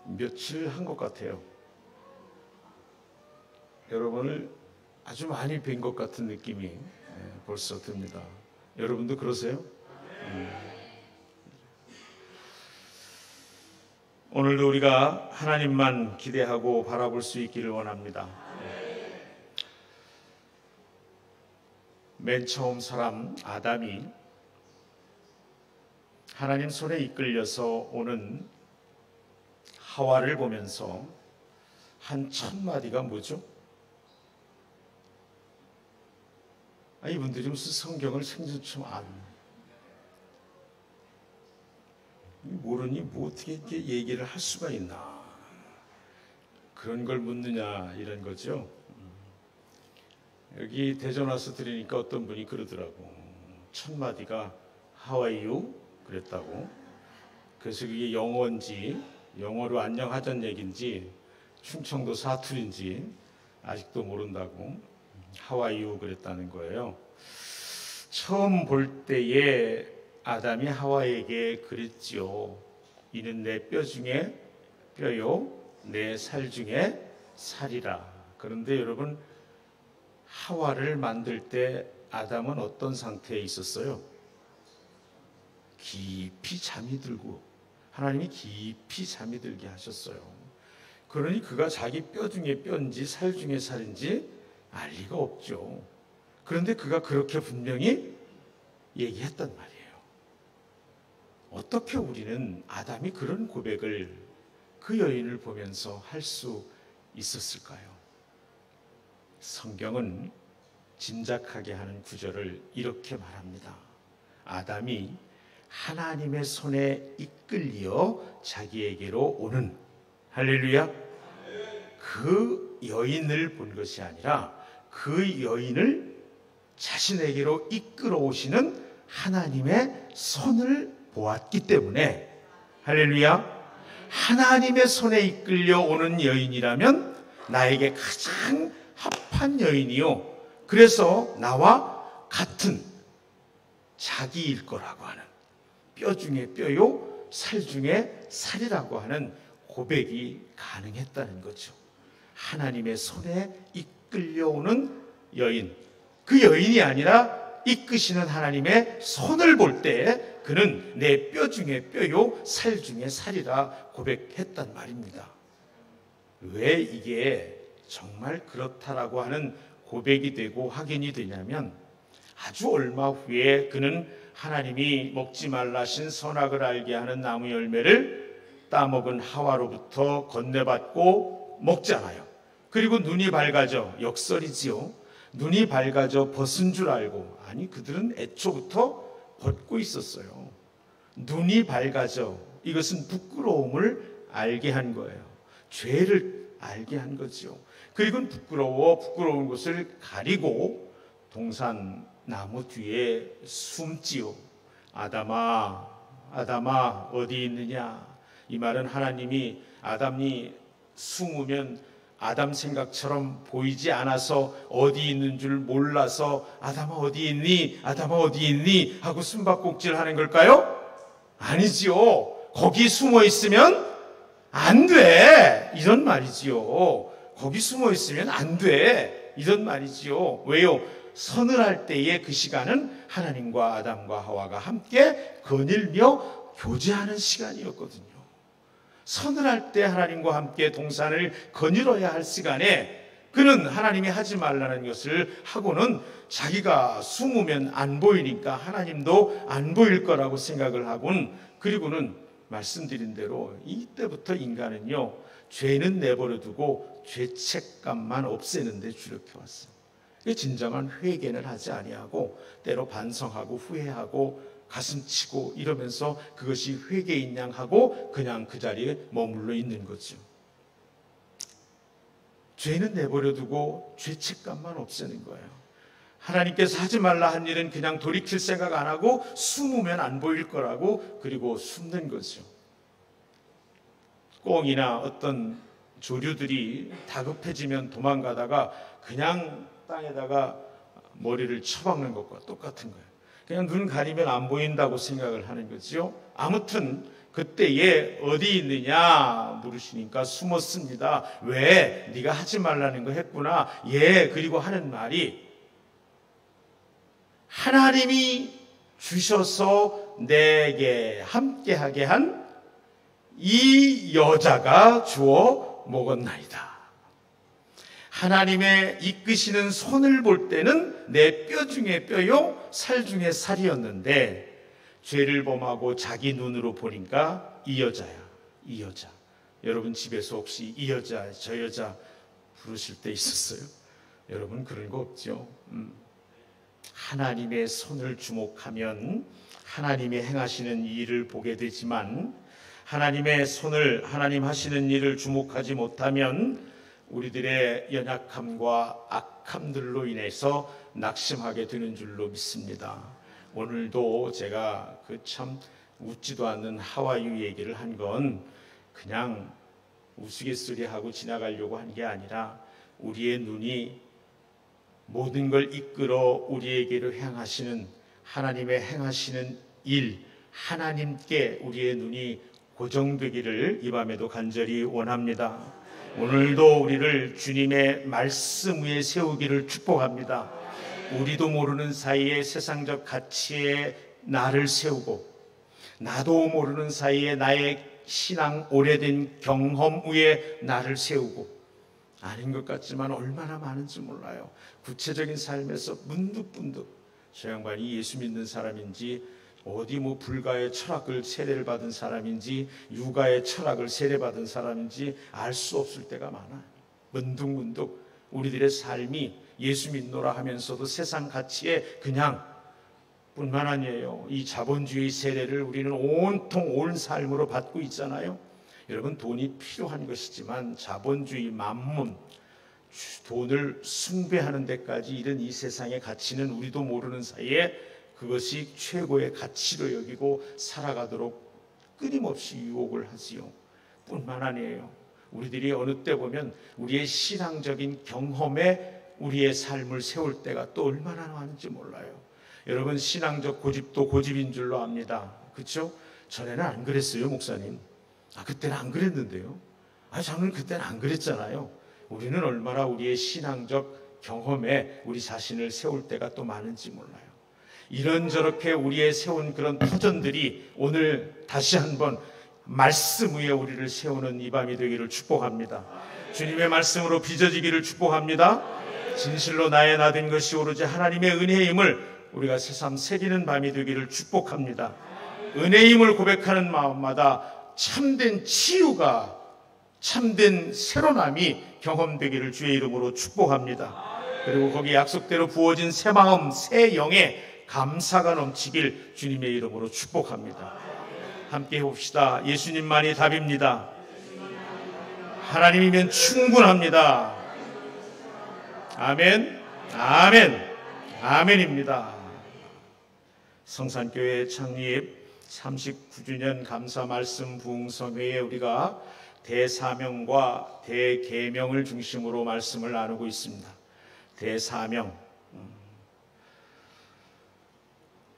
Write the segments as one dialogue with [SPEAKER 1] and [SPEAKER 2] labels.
[SPEAKER 1] 며칠 한 것 같아요. 여러분을 아주 많이 뵌 것 같은 느낌이 벌써 듭니다. 여러분도 그러세요? 오늘도 우리가 하나님만 기대하고 바라볼 수 있기를 원합니다. 맨 처음 사람 아담이 하나님 손에 이끌려서 오는 하와를 보면서 한 첫 마디가 뭐죠? 이분들이 무슨 성경을 생전처럼 모르니 뭐 어떻게 이렇게 얘기를 할 수가 있나, 그런 걸 묻느냐 이런 거죠. 여기 대전 와서 들으니까 어떤 분이 그러더라고. 첫 마디가 How are you? 그랬다고. 그래서 그게 영어인지 영어로 안녕하자는 얘기인지 충청도 사투리인지 아직도 모른다고 How are you? 그랬다는 거예요. 처음 볼 때에 아담이 하와에게 그랬지요. 이는 내 뼈 중에 뼈요, 내 살 중에 살이라. 그런데 여러분, 하와를 만들 때 아담은 어떤 상태에 있었어요? 깊이 잠이 들고, 하나님이 깊이 잠이 들게 하셨어요. 그러니 그가 자기 뼈 중에 뼈인지 살 중에 살인지 알 리가 없죠. 그런데 그가 그렇게 분명히 얘기했단 말이에요. 어떻게 우리는 아담이 그런 고백을 그 여인을 보면서 할 수 있었을까요? 성경은 짐작하게 하는 구절을 이렇게 말합니다. 아담이 하나님의 손에 이끌려 자기에게로 오는, 할렐루야, 그 여인을 본 것이 아니라 그 여인을 자신에게로 이끌어 오시는 하나님의 손을 보았기 때문에, 할렐루야, 하나님의 손에 이끌려 오는 여인이라면 나에게 가장 합한 여인이요, 그래서 나와 같은 자기일 거라고 하는, 뼈 중에 뼈요 살 중에 살이라고 하는 고백이 가능했다는 거죠. 하나님의 손에 이끌려오는 여인, 그 여인이 아니라 이끄시는 하나님의 손을 볼 때 그는 내 뼈 중에 뼈요 살 중에 살이라 고백했단 말입니다. 왜 이게 정말 그렇다라고 하는 고백이 되고 확인이 되냐면, 아주 얼마 후에 그는 하나님이 먹지 말라 하신 선악을 알게 하는 나무 열매를 따먹은 하와로부터 건네받고 먹잖아요. 그리고 눈이 밝아져, 역설이지요. 눈이 밝아져 벗은 줄 알고, 아니 그들은 애초부터 벗고 있었어요. 눈이 밝아져, 이것은 부끄러움을 알게 한 거예요. 죄를 알게 한 거죠. 그리고 부끄러운 곳을 가리고 동산 나무 뒤에 숨지요. 아담아, 아담아, 어디 있느냐. 이 말은 하나님이 아담이 숨으면 아담 생각처럼 보이지 않아서 어디 있는 줄 몰라서 아담아 어디 있니? 아담아 어디 있니? 하고 숨바꼭질 하는 걸까요? 아니지요. 거기 숨어 있으면 안 돼, 이런 말이지요. 거기 숨어 있으면 안 돼, 이런 말이지요. 왜요? 선을 할 때의 그 시간은 하나님과 아담과 하와가 함께 거닐며 교제하는 시간이었거든요. 선을 할 때 하나님과 함께 동산을 거닐어야 할 시간에 그는 하나님이 하지 말라는 것을 하고는 자기가 숨으면 안 보이니까 하나님도 안 보일 거라고 생각을 하고는, 그리고는 말씀드린 대로 이때부터 인간은요, 죄는 내버려 두고 죄책감만 없애는 데 주력해 왔어요. 진정한 회개는 하지 아니하고 때로 반성하고 후회하고 가슴치고 이러면서 그것이 회개인 양 하고 그냥 그 자리에 머물러 있는 거죠. 죄는 내버려 두고 죄책감만 없애는 거예요. 하나님께서 하지 말라 한 일은 그냥 돌이킬 생각 안 하고 숨으면 안 보일 거라고, 그리고 숨는 거죠. 꽁이나 어떤 조류들이 다급해지면 도망가다가 그냥 땅에다가 머리를 쳐박는 것과 똑같은 거예요. 그냥 눈 가리면 안 보인다고 생각을 하는 거죠. 아무튼 그때에 어디 있느냐 물으시니까 숨었습니다. 왜? 네가 하지 말라는 거 했구나. 예. 그리고 하는 말이 하나님이 주셔서 내게 함께하게 한 이 여자가 주어 먹었나이다. 하나님의 이끄시는 손을 볼 때는 내 뼈 중에 뼈요 살 중에 살이었는데 죄를 범하고 자기 눈으로 보니까 이 여자야. 이 여자. 여러분 집에서 혹시 이 여자 저 여자 부르실 때 있었어요? 여러분 그런 거 없죠? 하나님의 손을 주목하면 하나님이 행하시는 일을 보게 되지만 하나님의 손을 하나님 하시는 일을 주목하지 못하면 우리들의 연약함과 악함들로 인해서 낙심하게 되는 줄로 믿습니다. 오늘도 제가 그 참 웃지도 않는 하와이유 얘기를 한 건 그냥 우스갯소리하고 지나가려고 한 게 아니라 우리의 눈이 모든 걸 이끌어 우리에게로 행하시는 하나님의 행하시는 일, 하나님께 우리의 눈이 고정되기를 이 밤에도 간절히 원합니다. 오늘도 우리를 주님의 말씀 위에 세우기를 축복합니다. 우리도 모르는 사이에 세상적 가치에 나를 세우고 나도 모르는 사이에 나의 신앙 오래된 경험 위에 나를 세우고 아닌 것 같지만 얼마나 많은지 몰라요. 구체적인 삶에서 문득문득 저 양반이 예수 믿는 사람인지 어디 불가의 철학을 세례를 받은 사람인지 유가의 철학을 세례받은 사람인지 알 수 없을 때가 많아요. 문득문득 우리들의 삶이 예수 믿노라 하면서도 세상 가치에 그냥 뿐만 아니에요. 이 자본주의 세례를 우리는 온통 온 삶으로 받고 있잖아요. 여러분 돈이 필요한 것이지만 자본주의 만문 돈을 숭배하는 데까지 이른 이 세상의 가치는 우리도 모르는 사이에 그것이 최고의 가치로 여기고 살아가도록 끊임없이 유혹을 하지요. 뿐만 아니에요. 우리들이 어느 때 보면 우리의 신앙적인 경험에 우리의 삶을 세울 때가 또 얼마나 많은지 몰라요. 여러분 신앙적 고집도 고집인 줄로 압니다. 그렇죠? 전에는 안 그랬어요, 목사님. 그때는 안 그랬는데요. 저는 그때는 안 그랬잖아요. 우리는 얼마나 우리의 신앙적 경험에 우리 자신을 세울 때가 또 많은지 몰라요. 이런저렇게 우리의 세운 그런 터전들이 오늘 다시 한번 말씀 위에 우리를 세우는 이 밤이 되기를 축복합니다. 주님의 말씀으로 빚어지기를 축복합니다. 진실로 나의 나된 것이 오로지 하나님의 은혜임을 우리가 새삼 새기는 밤이 되기를 축복합니다. 은혜임을 고백하는 마음마다 참된 치유가 참된 새로남이 경험되기를 주의 이름으로 축복합니다. 그리고 거기 약속대로 부어진 새 마음 새 영에 감사가 넘치길 주님의 이름으로 축복합니다. 함께 해봅시다. 예수님만이 답입니다. 하나님이면 충분합니다. 아멘, 아멘, 아멘입니다. 성산교회 창립 39주년 감사 말씀 부흥성회에 우리가 대사명과 대계명을 중심으로 말씀을 나누고 있습니다. 대사명,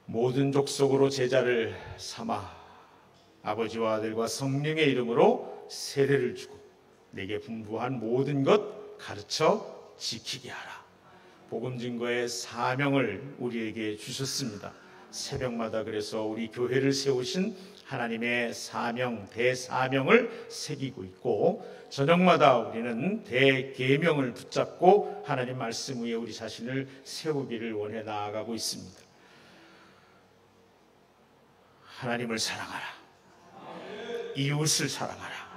[SPEAKER 1] 모든 족속으로 제자를 삼아 아버지와 아들과 성령의 이름으로 세례를 주고 내게 분부한 모든 것 가르쳐 지키게 하라. 복음 증거의 사명을 우리에게 주셨습니다. 새벽마다 그래서 우리 교회를 세우신 하나님의 사명, 대사명을 새기고 있고 저녁마다 우리는 대계명을 붙잡고 하나님 말씀 위에 우리 자신을 세우기를 원해 나아가고 있습니다. 하나님을 사랑하라. 이웃을 사랑하라.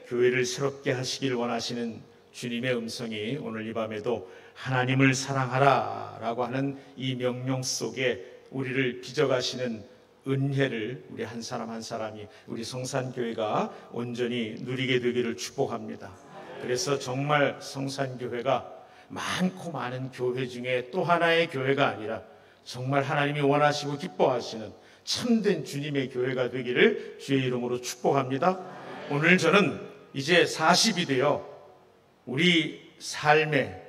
[SPEAKER 1] 교회를 새롭게 하시길 원하시는 주님의 음성이 오늘 이 밤에도 하나님을 사랑하라 라고 하는 이 명령 속에 우리를 빚어가시는 은혜를 우리 한 사람 한 사람이 우리 성산교회가 온전히 누리게 되기를 축복합니다. 그래서 정말 성산교회가 많고 많은 교회 중에 또 하나의 교회가 아니라 정말 하나님이 원하시고 기뻐하시는 참된 주님의 교회가 되기를 주의 이름으로 축복합니다. 오늘 저는 이제 40이 되어 우리 삶에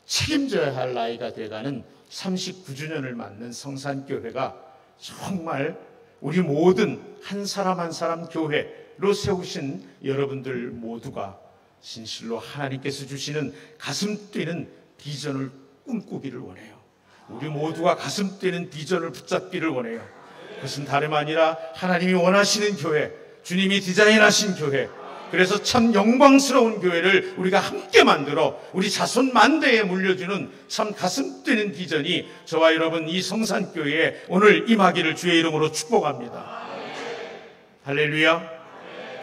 [SPEAKER 1] 책임져야 할 나이가 돼가는 39주년을 맞는 성산교회가 정말 우리 모든 한 사람 한 사람 교회로 세우신 여러분들 모두가 진실로 하나님께서 주시는 가슴 뛰는 비전을 꿈꾸기를 원해요. 우리 모두가 가슴 뛰는 비전을 붙잡기를 원해요. 그것은 다름 아니라 하나님이 원하시는 교회, 주님이 디자인하신 교회, 그래서 참 영광스러운 교회를 우리가 함께 만들어 우리 자손 만대에 물려주는 참 가슴 뛰는 비전이 저와 여러분 이 성산교회에 오늘 임하기를 주의 이름으로 축복합니다. 할렐루야.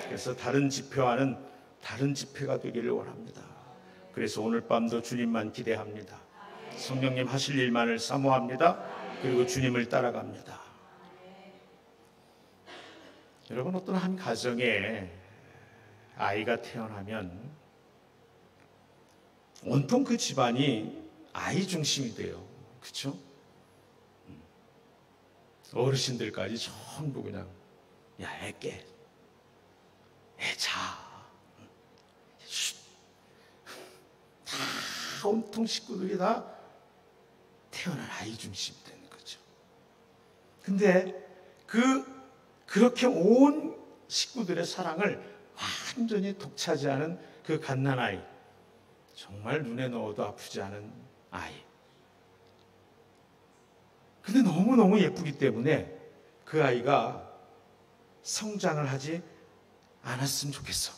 [SPEAKER 1] 그래서 다른 집회와는 다른 집회가 되기를 원합니다. 그래서 오늘 밤도 주님만 기대합니다. 성령님 하실 일만을 사모합니다. 그리고 주님을 따라갑니다. 여러분, 어떤 한 가정에 아이가 태어나면 온통 그 집안이 아이 중심이 돼요. 그렇죠? 어르신들까지 전부 그냥 야, 애 깨, 애 자, 다 온통 식구들이 다 태어난 아이 중심이 되는 거죠. 근데 그렇게 온 식구들의 사랑을 완전히 독차지하는 그 갓난아이, 정말 눈에 넣어도 아프지 않은 아이. 근데 너무너무 예쁘기 때문에 그 아이가 성장을 하지 않았으면 좋겠어.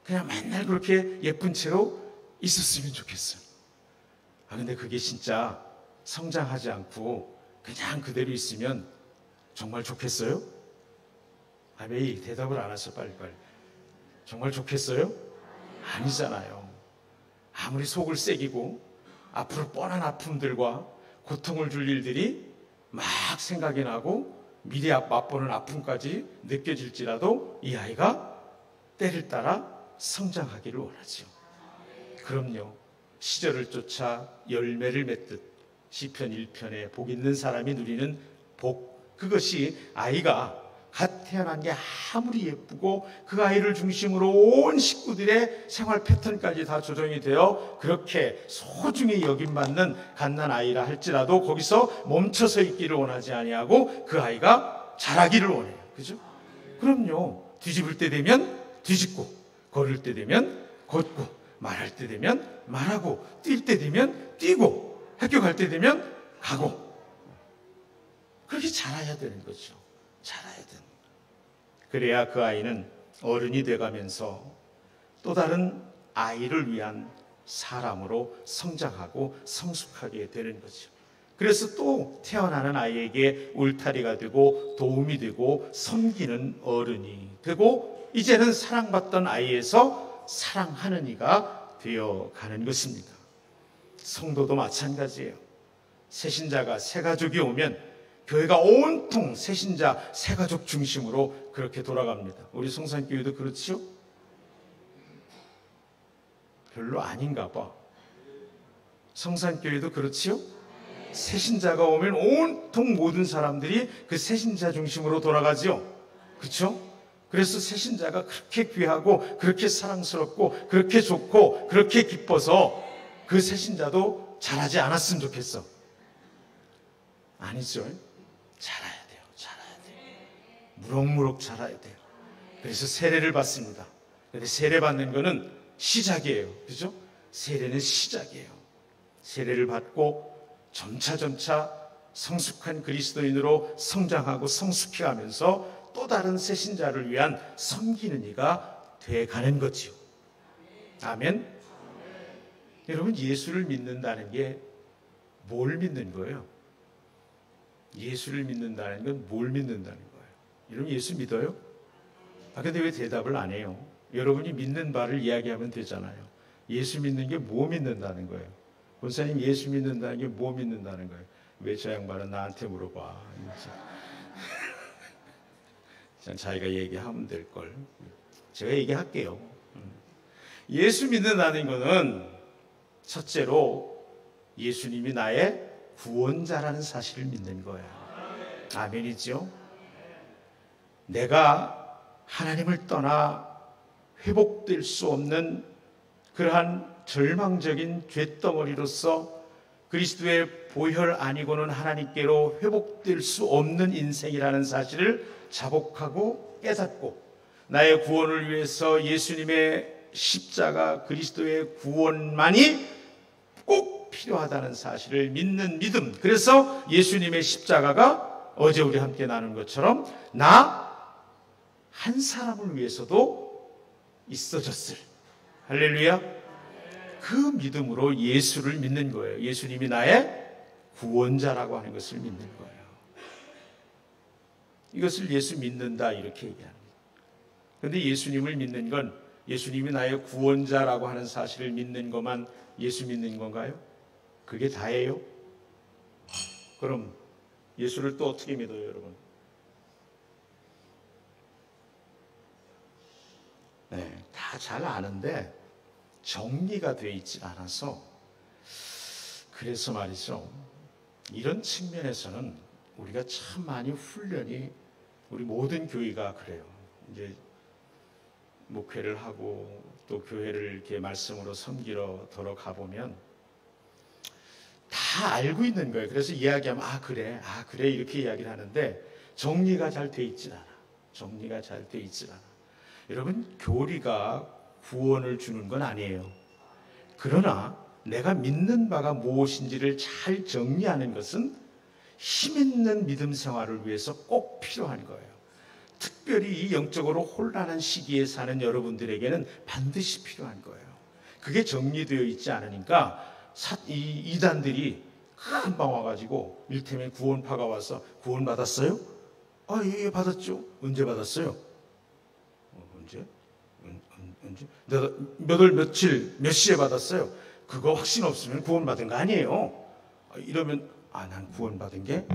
[SPEAKER 1] 그냥 맨날 그렇게 예쁜 채로 있었으면 좋겠어. 근데 그게 진짜 성장하지 않고 그냥 그대로 있으면 정말 좋겠어요? 왜 대답을 안 하셔? 빨리빨리. 정말 좋겠어요? 아니잖아요. 아무리 속을 새기고 앞으로 뻔한 아픔들과 고통을 줄 일들이 막 생각이 나고 미리 맛보는 아픔까지 느껴질지라도 이 아이가 때를 따라 성장하기를 원하죠. 그럼요. 시절을 쫓아 열매를 맺듯 시편 1편에 복 있는 사람이 누리는 복, 그것이 아이가 갓 태어난 게 아무리 예쁘고 그 아이를 중심으로 온 식구들의 생활 패턴까지 다 조정이 되어 그렇게 소중히 여김받는 갓난아이라 할지라도 거기서 멈춰서 있기를 원하지 아니하고 그 아이가 자라기를 원해요. 그죠? 그럼요. 뒤집을 때 되면 뒤집고, 걸을 때 되면 걷고, 말할 때 되면 말하고, 뛸 때 되면 뛰고, 학교 갈 때 되면 가고. 그렇게 자라야 되는 거죠. 자라야 되는 거예요. 그래야 그 아이는 어른이 돼가면서 또 다른 아이를 위한 사람으로 성장하고 성숙하게 되는 거죠. 그래서 또 태어나는 아이에게 울타리가 되고 도움이 되고 섬기는 어른이 되고 이제는 사랑받던 아이에서 사랑하는 이가 되어가는 것입니다. 성도도 마찬가지예요. 새신자가 새가족이 오면 교회가 온통 새신자, 새가족 중심으로 그렇게 돌아갑니다. 우리 성산교회도 그렇지요? 별로 아닌가 봐. 성산교회도 그렇지요? 새신자가 오면 온통 모든 사람들이 그 새신자 중심으로 돌아가지요. 그렇죠? 그래서 새신자가 그렇게 귀하고 그렇게 사랑스럽고 그렇게 좋고 그렇게 기뻐서 그 새신자도 자라지 않았으면 좋겠어. 아니죠. 자라야 돼요. 자라야 돼요. 무럭무럭 자라야 돼요. 그래서 세례를 받습니다. 근데 세례 받는 거는 시작이에요. 그죠? 세례는 시작이에요. 세례를 받고 점차 성숙한 그리스도인으로 성장하고 성숙해가면서 또 다른 새신자를 위한 섬기는 이가 돼가는 거지요. 아멘. 여러분, 예수를 믿는다는 게 뭘 믿는 거예요? 예수를 믿는다는 건 뭘 믿는다는 거예요? 여러분, 예수 믿어요? 근데 왜 대답을 안 해요? 여러분이 믿는 바를 이야기하면 되잖아요. 예수 믿는 게 뭐 믿는다는 거예요? 권사님, 예수 믿는다는 게 뭐 믿는다는 거예요? 왜 저 양반은 나한테 물어봐? 자기가 얘기하면 될걸. 제가 얘기할게요. 예수 믿는다는 거는 첫째로 예수님이 나의 구원자라는 사실을 믿는 거예요. 아멘이죠? 내가 하나님을 떠나 회복될 수 없는 그러한 절망적인 죄덩어리로서 그리스도의 보혈 아니고는 하나님께로 회복될 수 없는 인생이라는 사실을 자복하고 깨닫고 나의 구원을 위해서 예수님의 십자가 그리스도의 구원만이 꼭 필요하다는 사실을 믿는 믿음. 그래서 예수님의 십자가가 어제 우리 함께 나눈 것처럼 나 한 사람을 위해서도 있어졌을. 할렐루야. 그 믿음으로 예수를 믿는 거예요. 예수님이 나의 구원자라고 하는 것을 믿는 거예요. 이것을 예수 믿는다 이렇게 얘기합니다. 그런데 예수님을 믿는 건 예수님이 나의 구원자라고 하는 사실을 믿는 것만 예수 믿는 건가요? 그게 다예요? 그럼 예수를 또 어떻게 믿어요, 여러분? 네, 다 잘 아는데 정리가 되어 있지 않아서 그래서 말이죠. 이런 측면에서는 우리가 참 많이 훈련이 우리 모든 교회가 그래요. 이제 목회를 하고 또 교회를 이렇게 말씀으로 섬기러 가보면 다 알고 있는 거예요. 그래서 이야기하면 그래 이렇게 이야기를 하는데 정리가 잘 돼 있진 않아. 정리가 잘 돼 있진 않아. 여러분, 교리가 구원을 주는 건 아니에요. 그러나 내가 믿는 바가 무엇인지를 잘 정리하는 것은 힘있는 믿음 생활을 위해서 꼭 필요한 거예요. 특별히 이 영적으로 혼란한 시기에 사는 여러분들에게는 반드시 필요한 거예요. 그게 정리되어 있지 않으니까 이 이단들이 금방 와가지고 일테면 구원파가 와서 구원 받았어요? 예, 받았죠. 언제 받았어요? 언제? 몇 월 며칠 몇 시에 받았어요? 그거 확신 없으면 구원 받은 거 아니에요. 이러면 난 구원 받은 게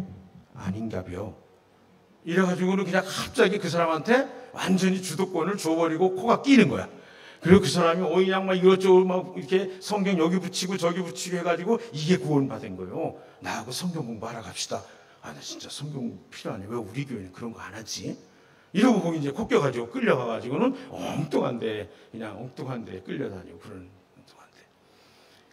[SPEAKER 1] 아닌가벼. 이래가지고는 그냥 갑자기 그 사람한테 완전히 주도권을 줘버리고 코가 끼는 거야. 그리고 그 사람이 그냥 막 이것저것 막 이렇게 성경 여기 붙이고 저기 붙이고 해가지고 이게 구원 받은 거예요. 나하고 성경 공부하러 갑시다. 나 진짜 성경 필요하네. 왜 우리 교회는 그런 거 안 하지? 이러고 거기 이제 콧겨가지고 끌려가가지고는 그냥 엉뚱한데 끌려다니고 그런 엉뚱한데.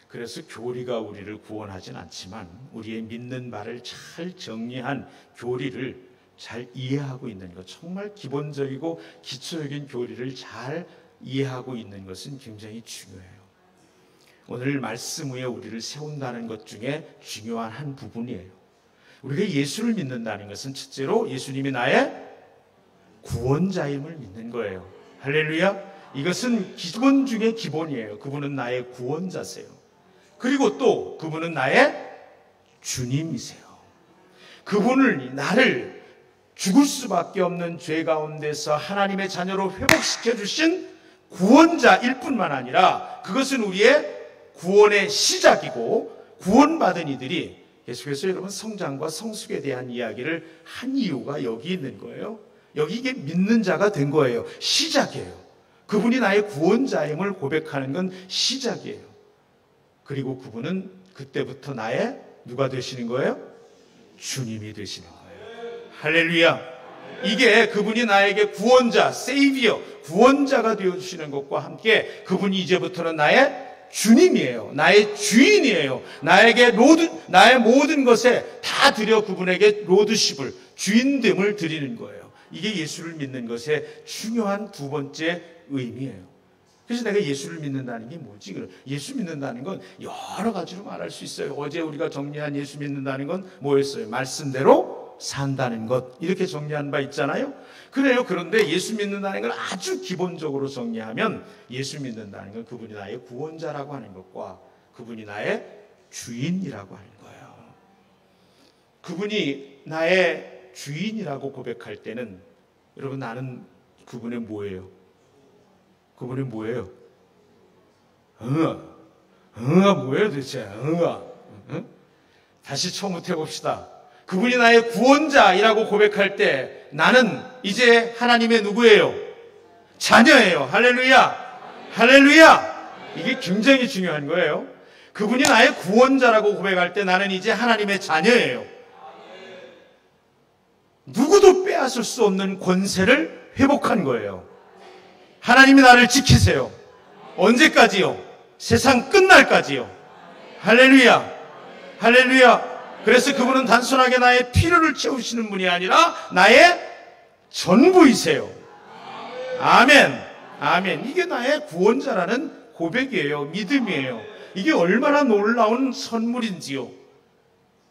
[SPEAKER 1] 그래서 교리가 우리를 구원하진 않지만 우리의 믿는 바를 잘 정리한 교리를 잘 이해하고 있는 것, 정말 기본적이고 기초적인 교리를 잘 이해하고 있는 것은 굉장히 중요해요. 오늘 말씀 위에 우리를 세운다는 것 중에 중요한 한 부분이에요. 우리가 예수를 믿는다는 것은 첫째로 예수님이 나의 구원자임을 믿는 거예요. 할렐루야. 이것은 기본 중에 기본이에요. 그분은 나의 구원자세요. 그리고 또 그분은 나의 주님이세요. 그분을 나를 죽을 수밖에 없는 죄 가운데서 하나님의 자녀로 회복시켜 주신 구원자일 뿐만 아니라 그것은 우리의 구원의 시작이고 구원받은 이들이 계속해서 여러분 성장과 성숙에 대한 이야기를 한 이유가 여기 있는 거예요. 여기 이게 믿는 자가 된 거예요. 시작이에요. 그분이 나의 구원자임을 고백하는 건 시작이에요. 그리고 그분은 그때부터 나의 누가 되시는 거예요? 주님이 되시는 거예요. 할렐루야. 이게 그분이 나에게 구원자, 세이비어, 구원자가 되어주시는 것과 함께 그분이 이제부터는 나의 주님이에요. 나의 주인이에요. 나의 모든 것에 다 드려 그분에게 로드십을, 주인됨을 드리는 거예요. 이게 예수를 믿는 것의 중요한 두 번째 의미예요. 그래서 내가 예수를 믿는다는 게 뭐지? 예수 믿는다는 건 여러 가지로 말할 수 있어요. 어제 우리가 정리한 예수 믿는다는 건 뭐였어요? 말씀대로 산다는 것. 이렇게 정리한 바 있잖아요. 그래요. 그런데 예수 믿는다는 걸 아주 기본적으로 정리하면 예수 믿는다는 건 그분이 나의 구원자라고 하는 것과 그분이 나의 주인이라고 하는 거예요. 그분이 나의 주인이라고 고백할 때는 여러분 나는 그분의 뭐예요? 그분이 뭐예요? 뭐예요 도대체? 다시 처음부터 해봅시다. 그분이 나의 구원자이라고 고백할 때 나는 이제 하나님의 누구예요? 자녀예요. 할렐루야. 할렐루야. 이게 굉장히 중요한 거예요. 그분이 나의 구원자라고 고백할 때 나는 이제 하나님의 자녀예요. 누구도 빼앗을 수 없는 권세를 회복한 거예요. 하나님이 나를 지키세요. 언제까지요? 세상 끝날까지요. 할렐루야. 할렐루야. 그래서 그분은 단순하게 나의 필요를 채우시는 분이 아니라 나의 전부이세요. 아멘. 아멘. 이게 나의 구원자라는 고백이에요. 믿음이에요. 이게 얼마나 놀라운 선물인지요.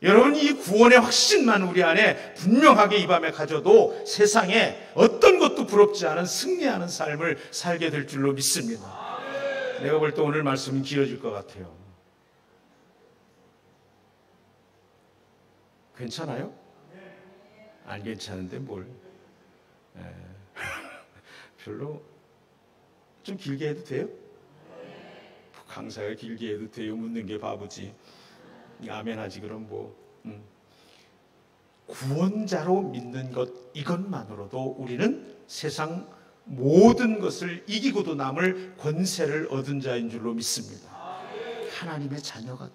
[SPEAKER 1] 여러분, 이 구원의 확신만 우리 안에 분명하게 이 밤에 가져도 세상에 어떤 것도 부럽지 않은 승리하는 삶을 살게 될 줄로 믿습니다. 내가 볼 때 오늘 말씀은 길어질 것 같아요. 괜찮아요? 안 괜찮은데 뭘. 별로 좀 길게 해도 돼요? 강사가 길게 해도 돼요? 묻는 게 바보지. 아멘 하지. 그럼 뭐. 구원자로 믿는 것 이것만으로도 우리는 세상 모든 것을 이기고도 남을 권세를 얻은 자인 줄로 믿습니다. 하나님의 자녀가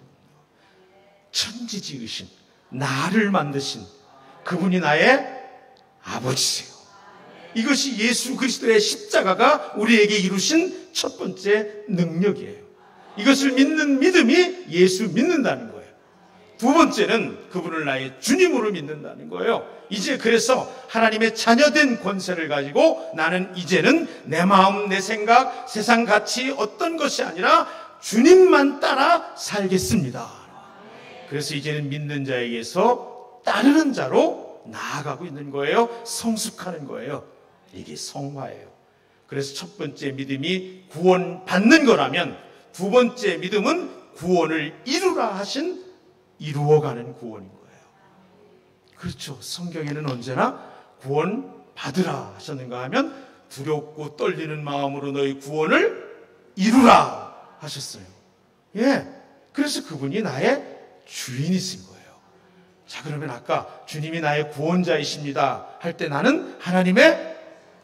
[SPEAKER 1] 천지 지으신 나를 만드신 그분이 나의 아버지세요. 이것이 예수 그리스도의 십자가가 우리에게 이루신 첫 번째 능력이에요. 이것을 믿는 믿음이 예수 믿는다는 거예요. 두 번째는 그분을 나의 주님으로 믿는다는 거예요. 이제 그래서 하나님의 자녀된 권세를 가지고 나는 이제는 내 마음, 내 생각, 세상 가치 어떤 것이 아니라 주님만 따라 살겠습니다. 그래서 이제는 믿는 자에게서 따르는 자로 나아가고 있는 거예요. 성숙하는 거예요. 이게 성화예요. 그래서 첫 번째 믿음이 구원받는 거라면 두 번째 믿음은 구원을 이루라 하신 이루어가는 구원인 거예요. 그렇죠. 성경에는 언제나 구원받으라 하셨는가 하면 두렵고 떨리는 마음으로 너희 구원을 이루라 하셨어요. 예. 그래서 그분이 나의 주인이신 거예요. 자, 그러면 아까 주님이 나의 구원자이십니다 할 때 나는 하나님의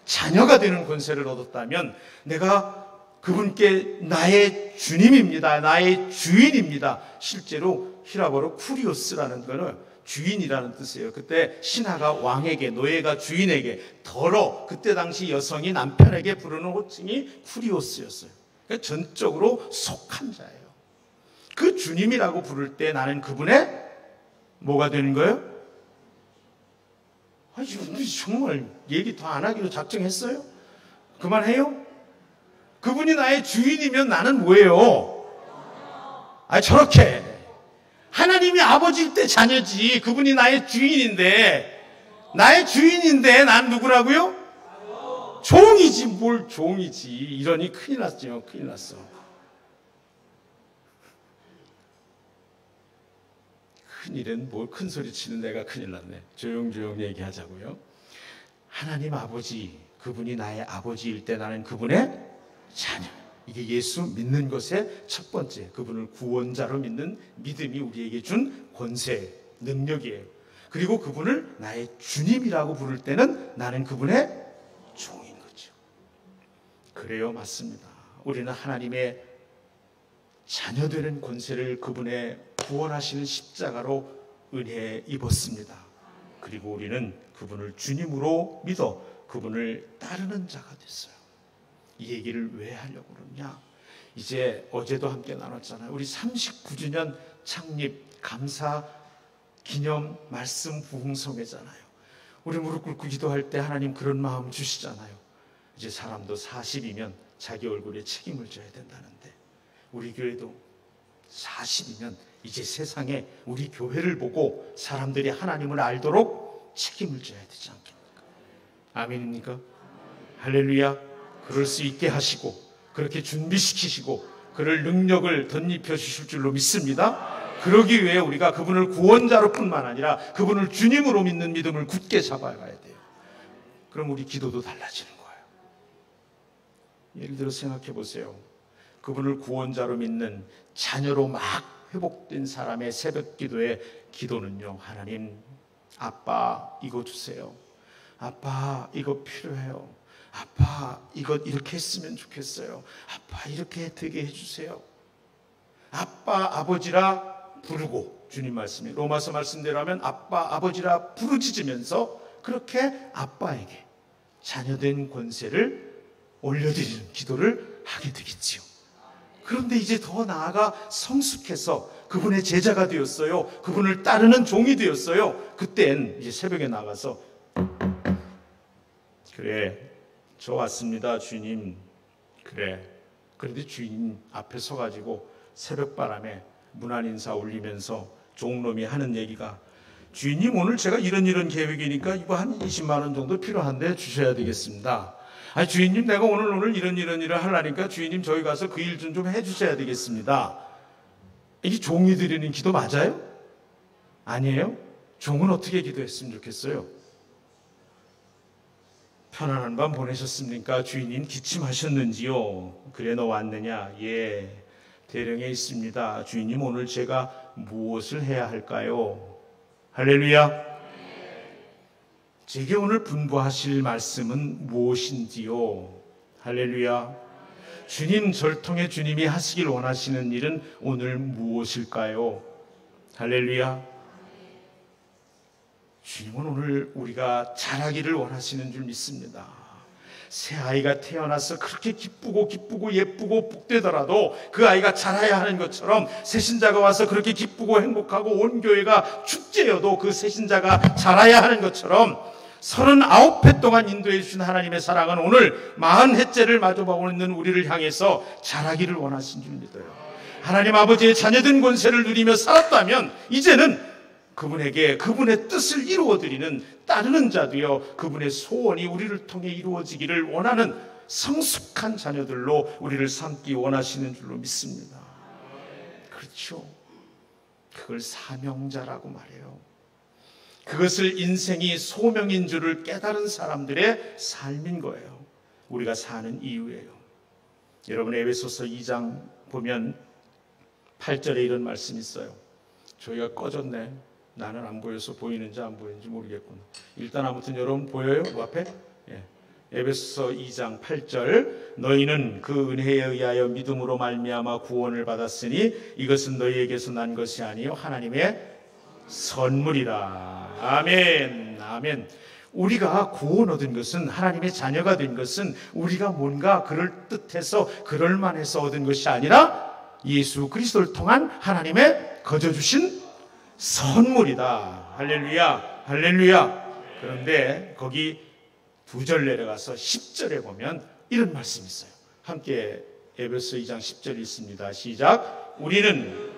[SPEAKER 1] 자녀가 되는 권세를 얻었다면 내가 그분께 나의 주님입니다, 나의 주인입니다. 실제로 히라보로 쿠리오스라는 거는 주인이라는 뜻이에요. 그때 신하가 왕에게, 노예가 주인에게, 더러 그때 당시 여성이 남편에게 부르는 호칭이 쿠리오스였어요. 그러니까 전적으로 속한 자예요. 그 주님이라고 부를 때 나는 그분의 뭐가 되는 거예요? 아니, 정말 얘기 더 안 하기로 작정했어요? 그만해요? 그분이 나의 주인이면 나는 뭐예요? 아, 저렇게 하나님이 아버지일 때 자녀지. 그분이 나의 주인인데 난 누구라고요? 종이지. 뭘 종이지. 이러니 큰일 났죠. 큰일 났어. 큰일은 뭘 큰 소리 치는 내가 큰일 났네. 조용조용 얘기하자고요. 하나님 아버지, 그분이 나의 아버지일 때 나는 그분의 자녀. 이게 예수 믿는 것의 첫 번째, 그분을 구원자로 믿는 믿음이 우리에게 준 권세, 능력이에요. 그리고 그분을 나의 주님이라고 부를 때는 나는 그분의 종인 거죠. 그래요, 맞습니다. 우리는 하나님의 자녀되는 권세를 그분의 구원하시는 십자가로 은혜에 입었습니다. 그리고 우리는 그분을 주님으로 믿어 그분을 따르는 자가 됐어요. 이 얘기를 왜 하려고 그러냐? 이제 어제도 함께 나눴잖아요. 우리 39주년 창립 감사 기념 말씀 부흥성회잖아요. 우리 무릎 꿇고 기도할 때 하나님 그런 마음 주시잖아요. 이제 사람도 40이면 자기 얼굴에 책임을 져야 된다는데 우리 교회도 40이면 이제 세상에 우리 교회를 보고 사람들이 하나님을 알도록 책임을 져야 되지 않겠습니까? 아멘입니까? 할렐루야. 그럴 수 있게 하시고 그렇게 준비시키시고 그럴 능력을 덧입혀 주실 줄로 믿습니다. 그러기 위해 우리가 그분을 구원자로 뿐만 아니라 그분을 주님으로 믿는 믿음을 굳게 잡아가야 돼요. 그럼 우리 기도도 달라지는 거예요. 예를 들어 생각해 보세요. 그분을 구원자로 믿는 자녀로 막 회복된 사람의 새벽 기도의 기도는요. 하나님, 아빠 이거 주세요. 아빠 이거 필요해요. 아빠 이것 이렇게 했으면 좋겠어요. 아빠 이렇게 되게 해주세요. 아빠 아버지라 부르고, 주님 말씀이 로마서 말씀대로 하면 아빠 아버지라 부르짖으면서 그렇게 아빠에게 자녀된 권세를 올려드리는 기도를 하게 되겠지요. 그런데 이제 더 나아가 성숙해서 그분의 제자가 되었어요. 그분을 따르는 종이 되었어요. 그땐 이제 새벽에 나가서 그래, 저 왔습니다, 주님. 그래. 그런데 주인 앞에 서가지고 새벽바람에 문안 인사 올리면서 종놈이 하는 얘기가, 주인님 오늘 제가 이런 계획이니까 이거 한 20만 원 정도 필요한데 주셔야 되겠습니다. 아니 주인님 내가 오늘 이런 하려니까 주인님 저희 가서 그 일 좀 해주셔야 되겠습니다. 이게 종이 드리는 기도 맞아요? 아니에요? 종은 어떻게 기도했으면 좋겠어요? 편안한 밤 보내셨습니까? 주인님 기침하셨는지요? 그래 너 왔느냐? 예, 대령에 있습니다. 주인님 오늘 제가 무엇을 해야 할까요? 할렐루야. 제게 오늘 분부하실 말씀은 무엇인지요? 할렐루야. 주님, 절 통해 주님이 하시길 원하시는 일은 오늘 무엇일까요? 할렐루야. 주님은 오늘 우리가 잘하기를 원하시는 줄 믿습니다. 새 아이가 태어나서 그렇게 기쁘고 예쁘고 복되더라도 그 아이가 자라야 하는 것처럼, 새신자가 와서 그렇게 기쁘고 행복하고 온 교회가 축제여도 그 새신자가 자라야 하는 것처럼 39회 동안 인도해 주신 하나님의 사랑은 오늘 40회째를 마주보고 있는 우리를 향해서 자라기를 원하신 줄 믿어요. 하나님 아버지의 자녀된 권세를 누리며 살았다면 이제는 그분에게 그분의 뜻을 이루어드리는 따르는 자도요, 그분의 소원이 우리를 통해 이루어지기를 원하는 성숙한 자녀들로 우리를 삼기 원하시는 줄로 믿습니다. 그렇죠. 그걸 사명자라고 말해요. 그것을 인생이 소명인 줄을 깨달은 사람들의 삶인 거예요. 우리가 사는 이유예요. 여러분 에베소서 2장 보면 8절에 이런 말씀이 있어요. 저희가 꺼졌네. 나는 안 보여서 보이는지 안 보이는지 모르겠구나. 일단 아무튼 여러분 보여요? 그 앞에? 예. 에베소서 2장 8절, 너희는 그 은혜에 의하여 믿음으로 말미암아 구원을 받았으니 이것은 너희에게서 난 것이 아니요 하나님의 선물이라. 아멘. 아멘. 우리가 구원 얻은 것은, 하나님의 자녀가 된 것은 우리가 뭔가 그럴듯해서 그럴만해서 얻은 것이 아니라 예수 그리스도를 통한 하나님의 거저 주신 선물이다. 할렐루야. 할렐루야. 그런데 거기 2절 내려가서 10절에 보면 이런 말씀이 있어요. 함께 에베소 2장 10절 있습니다. 시작. 우리는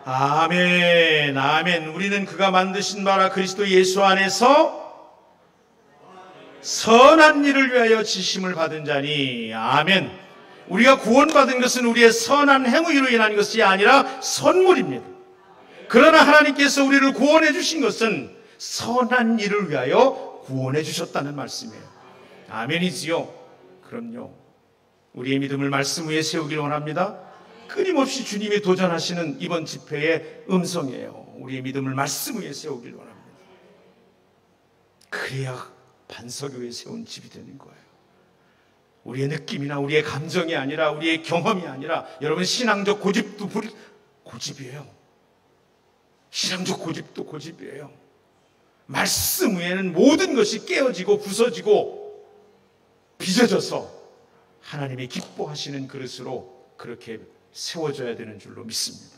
[SPEAKER 1] 아멘, 아멘. 우리는 그가 만드신 바라 그리스도 예수 안에서 선한 일을 위하여 지심을 받은 자니. 아멘. 우리가 구원받은 것은 우리의 선한 행위로 인한 것이 아니라 선물입니다. 그러나 하나님께서 우리를 구원해 주신 것은 선한 일을 위하여 구원해 주셨다는 말씀이에요. 아멘이지요? 그럼요. 우리의 믿음을 말씀 위에 세우길 원합니다. 끊임없이 주님이 도전하시는 이번 집회의 음성이에요. 우리의 믿음을 말씀 위에 세우길 원합니다. 그래야 반석 위에 세운 집이 되는 거예요. 우리의 느낌이나 우리의 감정이 아니라, 우리의 경험이 아니라, 여러분 신앙적 고집도 고집이에요. 신앙적 고집도 고집이에요. 말씀 위에는 모든 것이 깨어지고 부서지고 빚어져서 하나님이 기뻐하시는 그릇으로 그렇게 세워져야 되는 줄로 믿습니다.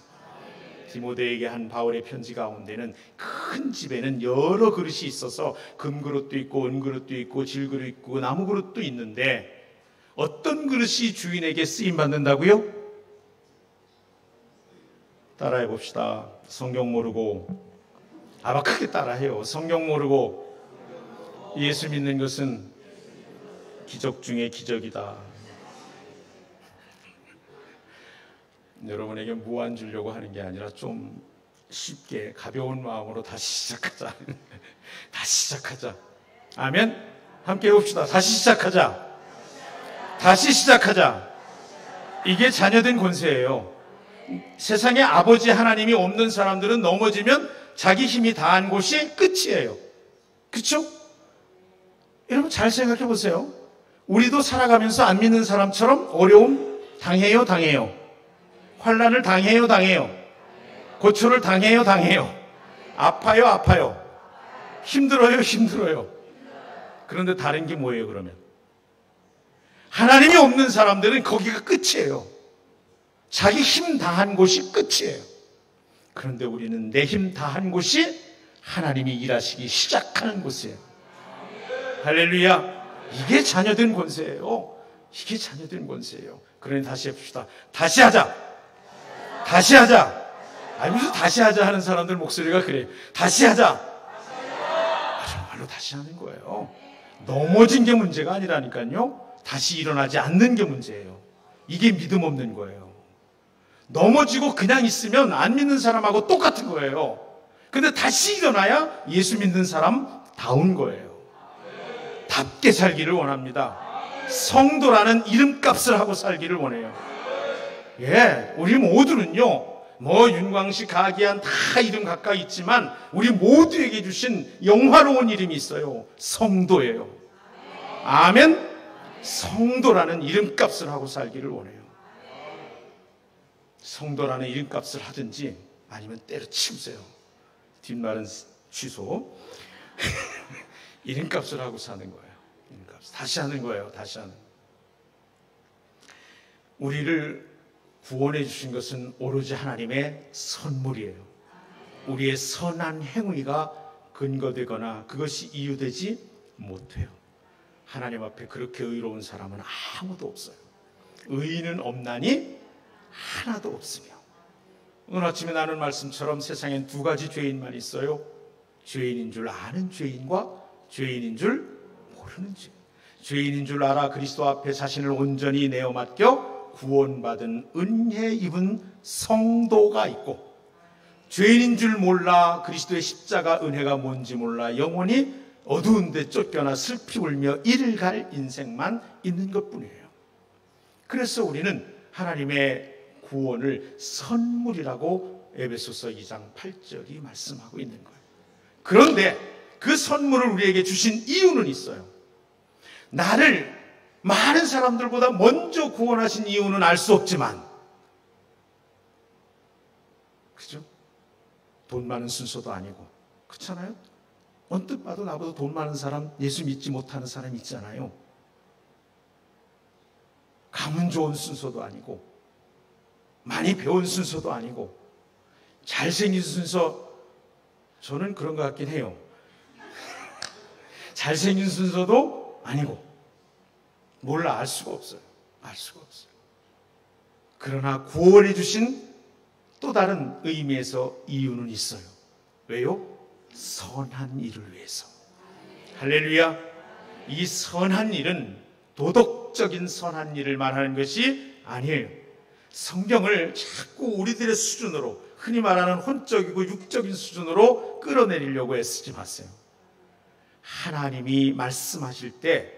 [SPEAKER 1] 디모데에게 한 바울의 편지 가운데는 큰 집에는 여러 그릇이 있어서 금그릇도 있고 은그릇도 있고 질그릇도 있고 나무그릇도 있는데 어떤 그릇이 주인에게 쓰임받는다고요? 따라해 봅시다. 성경 모르고, 아마 크게 따라해요. 성경 모르고 예수 믿는 것은 기적 중에 기적이다. 여러분에게 무한 주려고 하는 게 아니라 좀 쉽게 가벼운 마음으로 다시 시작하자. 다시 시작하자. 아멘. 함께 해봅시다. 다시 시작하자. 다시 시작하자. 이게 자녀된 권세예요. 세상에 아버지 하나님이 없는 사람들은 넘어지면 자기 힘이 다한 곳이 끝이에요. 그렇죠? 여러분 잘 생각해 보세요. 우리도 살아가면서 안 믿는 사람처럼 어려움 당해요. 환난을 당해요. 고초를 당해요, 당해요. 아파요, 아파요. 힘들어요, 힘들어요. 그런데 다른 게 뭐예요, 그러면? 하나님이 없는 사람들은 거기가 끝이에요. 자기 힘 다한 곳이 끝이에요. 그런데 우리는 내 힘 다한 곳이 하나님이 일하시기 시작하는 곳이에요. 할렐루야. 이게 자녀된 권세예요. 이게 자녀된 권세예요. 그러니 다시 해봅시다. 다시 하자. 다시 하자. 아니 무슨 다시 하자 하는 사람들 목소리가 그래요. 다시 하자. 정말로 다시 하는 거예요. 넘어진 게 문제가 아니라니까요. 다시 일어나지 않는 게 문제예요. 이게 믿음 없는 거예요. 넘어지고 그냥 있으면 안 믿는 사람하고 똑같은 거예요. 근데 다시 일어나야 예수 믿는 사람 다운 거예요. 답게 살기를 원합니다. 성도라는 이름값을 하고 살기를 원해요. 예, 우리 모두는요, 뭐 윤광식, 가기한 다 이름 가까이 있지만 우리 모두에게 주신 영화로운 이름이 있어요. 성도예요. 아멘. 성도라는 이름값을 하고 살기를 원해요. 성도라는 이름값을 하든지 아니면 때려치우세요. 뒷말은 취소. 이름값을 하고 사는 거예요. 이름값. 다시 하는 거예요. 다시 하는. 우리를 구원해 주신 것은 오로지 하나님의 선물이에요. 우리의 선한 행위가 근거되거나 그것이 이유되지 못해요. 하나님 앞에 그렇게 의로운 사람은 아무도 없어요. 의인은 없나니 하나도 없으며. 오늘 아침에 나눈 말씀처럼 세상엔 두 가지 죄인만 있어요. 죄인인 줄 아는 죄인과 죄인인 줄 모르는 죄인. 죄인인 줄 알아 그리스도 앞에 자신을 온전히 내어 맡겨 구원받은 은혜 입은 성도가 있고, 죄인인 줄 몰라 그리스도의 십자가 은혜가 뭔지 몰라 영원히 어두운 데 쫓겨나 슬피 울며 이를 갈 인생만 있는 것뿐이에요. 그래서 우리는 하나님의 구원을 선물이라고 에베소서 2장 8절이 말씀하고 있는 거예요. 그런데 그 선물을 우리에게 주신 이유는 있어요. 나를 많은 사람들보다 먼저 구원하신 이유는 알 수 없지만, 그죠? 돈 많은 순서도 아니고, 그렇잖아요? 언뜻 봐도 나보다 돈 많은 사람, 예수 믿지 못하는 사람 있잖아요. 가문 좋은 순서도 아니고, 많이 배운 순서도 아니고, 잘생긴 순서, 저는 그런 것 같긴 해요. 잘생긴 순서도 아니고, 몰라, 알 수가 없어요. 알 수가 없어요. 그러나 구원해 주신 또 다른 의미에서 이유는 있어요. 왜요? 선한 일을 위해서. 할렐루야. 이 선한 일은 도덕적인 선한 일을 말하는 것이 아니에요. 성경을 자꾸 우리들의 수준으로, 흔히 말하는 혼적이고 육적인 수준으로 끌어내리려고 애쓰지 마세요. 하나님이 말씀하실 때